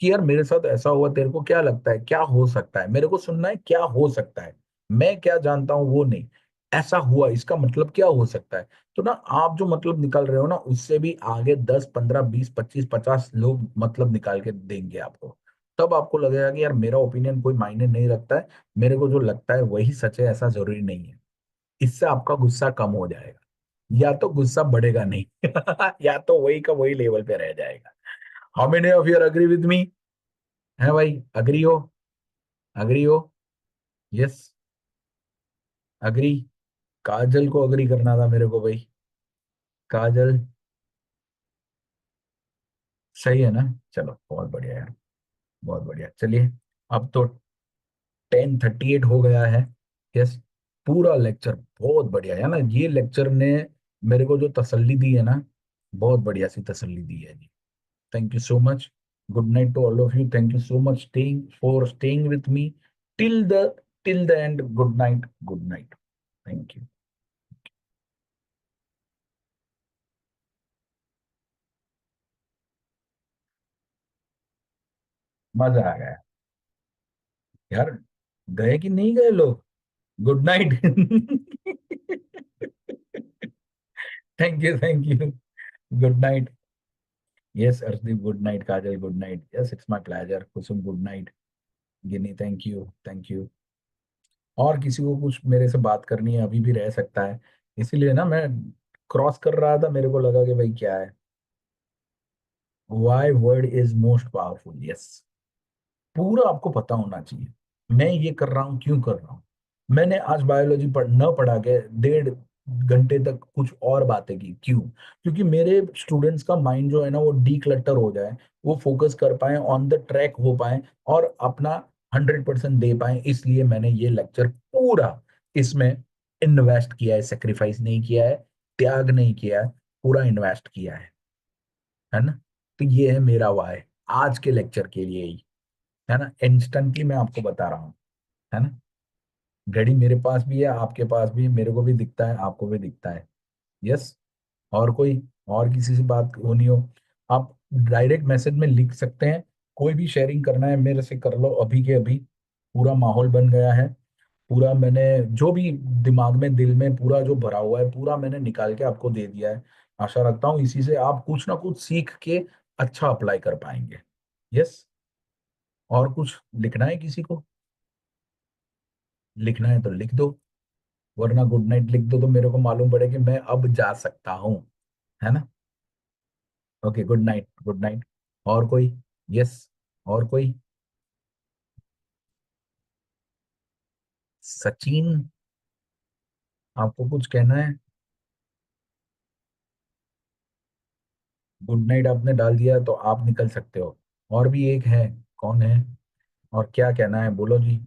कि यार मेरे साथ ऐसा हुआ, तेरे को क्या लगता है क्या हो सकता है, मेरे को सुनना है क्या हो सकता है, मैं क्या जानता हूं वो नहीं, ऐसा हुआ इसका मतलब क्या हो सकता है। तो ना आप जो मतलब निकाल रहे हो ना उससे भी आगे 10 15 20 25 50 लोग मतलब निकाल के देंगे आपको। तब आपको लगेगा कि यार मेरा ओपिनियन कोई मायने नहीं रखता है, मेरे को जो लगता है वही सच है, ऐसा जरूरी नहीं है। इससे आपका गुस्सा कम हो जाएगा, या तो गुस्सा बढ़ेगा नहीं या तो वही का वही लेवल पे रह जाएगा। How many of you agree with me? है भाई, अग्री हो? अग्री हो? Yes, agree. काजल को अग्री करना था मेरे को भाई। काजल, सही है ना? चलो बहुत बढ़िया यार, बहुत बढ़िया। चलिए, अब तो 10:38 हो गया है। यस, पूरा लेक्चर बहुत बढ़िया है ना, ये लेक्चर ने मेरे को जो तसल्ली दी है ना, बहुत बढ़िया सी तसल्ली दी है जी। Thank you so much. Good night to all of you. Thank you so much staying for staying with me till the till the end. Good night, good night. Thank you. मजा आ गया यार। गए कि नहीं गए लोग? Good night. Thank you, thank you. Good night. Yes Arshdeep, good night. Kajal, good night. Yes, it's my pleasure. Kusum, good night. Gini, thank you, thank you. और किसी को कुछ मेरे से बात करनी है अभी भी रह सकता है, इसीलिए ना मैं क्रॉस कर रहा था, मेरे को लगा कि भाई क्या है। Why word is most powerful, yes. पूरा आपको पता होना चाहिए मैं ये कर रहा हूँ क्यों कर रहा हूँ। मैंने आज बायोलॉजी न पढ़ा के 1.5 घंटे तक कुछ और बातें की, क्यों? क्योंकि मेरे स्टूडेंट्स का माइंड जो है ना वो डीक्लटर हो जाए, वो फोकस कर पाए, ऑन द ट्रैक हो पाए, और अपना 100% दे पाए। इसलिए मैंने ये लेक्चर पूरा इसमें इन्वेस्ट किया है, सेक्रीफाइस नहीं किया है, त्याग नहीं किया है, पूरा इन्वेस्ट किया है ना? तो ये है मेरा वाय आज के लेक्चर के लिए ही, है ना? इंस्टेंटली मैं आपको बता रहा हूँ, है ना? घड़ी मेरे पास भी है, आपके पास भी है, मेरे को भी दिखता है, आपको भी दिखता है। यस। और कोई, और किसी से बात होनी हो, आप डायरेक्ट मैसेज में लिख सकते हैं। कोई भी शेयरिंग करना है मेरे से कर लो अभी के अभी। पूरा माहौल बन गया है, पूरा मैंने जो भी दिमाग में दिल में पूरा जो भरा हुआ है पूरा मैंने निकाल के आपको दे दिया है। आशा रखता हूँ इसी से आप कुछ ना कुछ सीख के अच्छा अप्लाई कर पाएंगे। यस। और कुछ लिखना है किसी को? लिखना है तो लिख दो, वरना गुड नाइट लिख दो तो मेरे को मालूम पड़े कि मैं अब जा सकता हूँ, है ना? Okay, good night, good night. और कोई? यस। और कोई? सचिन, आपको कुछ कहना है? गुड नाइट आपने डाल दिया तो आप निकल सकते हो। और भी एक है, कौन है? और क्या कहना है, बोलो जी।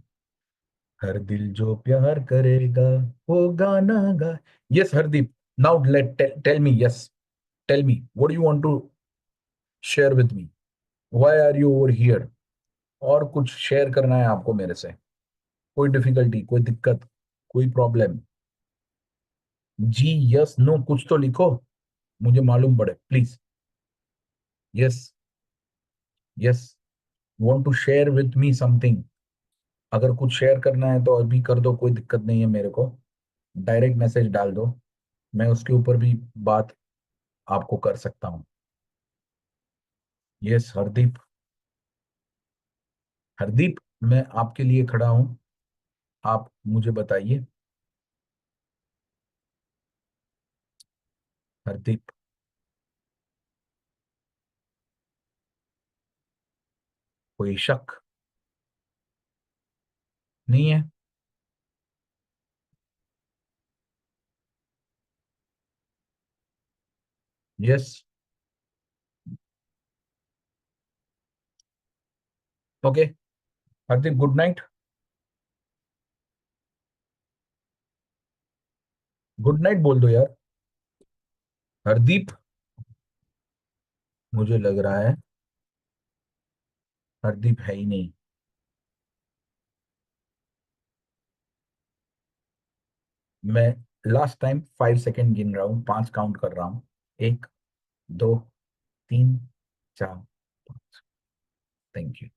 हर दिल जो प्यार करेगा वो गाना गा। Yes Hardeep, now let tell me, yes, tell me what you want to share with me, why are you over here? और कुछ शेयर करना है आपको मेरे से? कोई डिफिकल्टी, कोई दिक्कत, कोई प्रॉब्लम? जी, यस, नो, कुछ तो लिखो, मुझे मालूम पड़े please. Yes, yes, want to share with me something? अगर कुछ शेयर करना है तो अभी कर दो, कोई दिक्कत नहीं है मेरे को। डायरेक्ट मैसेज डाल दो, मैं उसके ऊपर भी बात आपको कर सकता हूँ। यस हरदीप, हरदीप, मैं आपके लिए खड़ा हूँ, आप मुझे बताइए। हरदीप, कोई शक नहीं है? Yes. Okay, Hardeep good night. Good night बोल दो यार। हरदीप, मुझे लग रहा है हरदीप है ही नहीं। मैं लास्ट टाइम 5 सेकेंड गिन रहा हूँ, 5 काउंट कर रहा हूँ। 1, 2, 3, 4, 5। Thank you.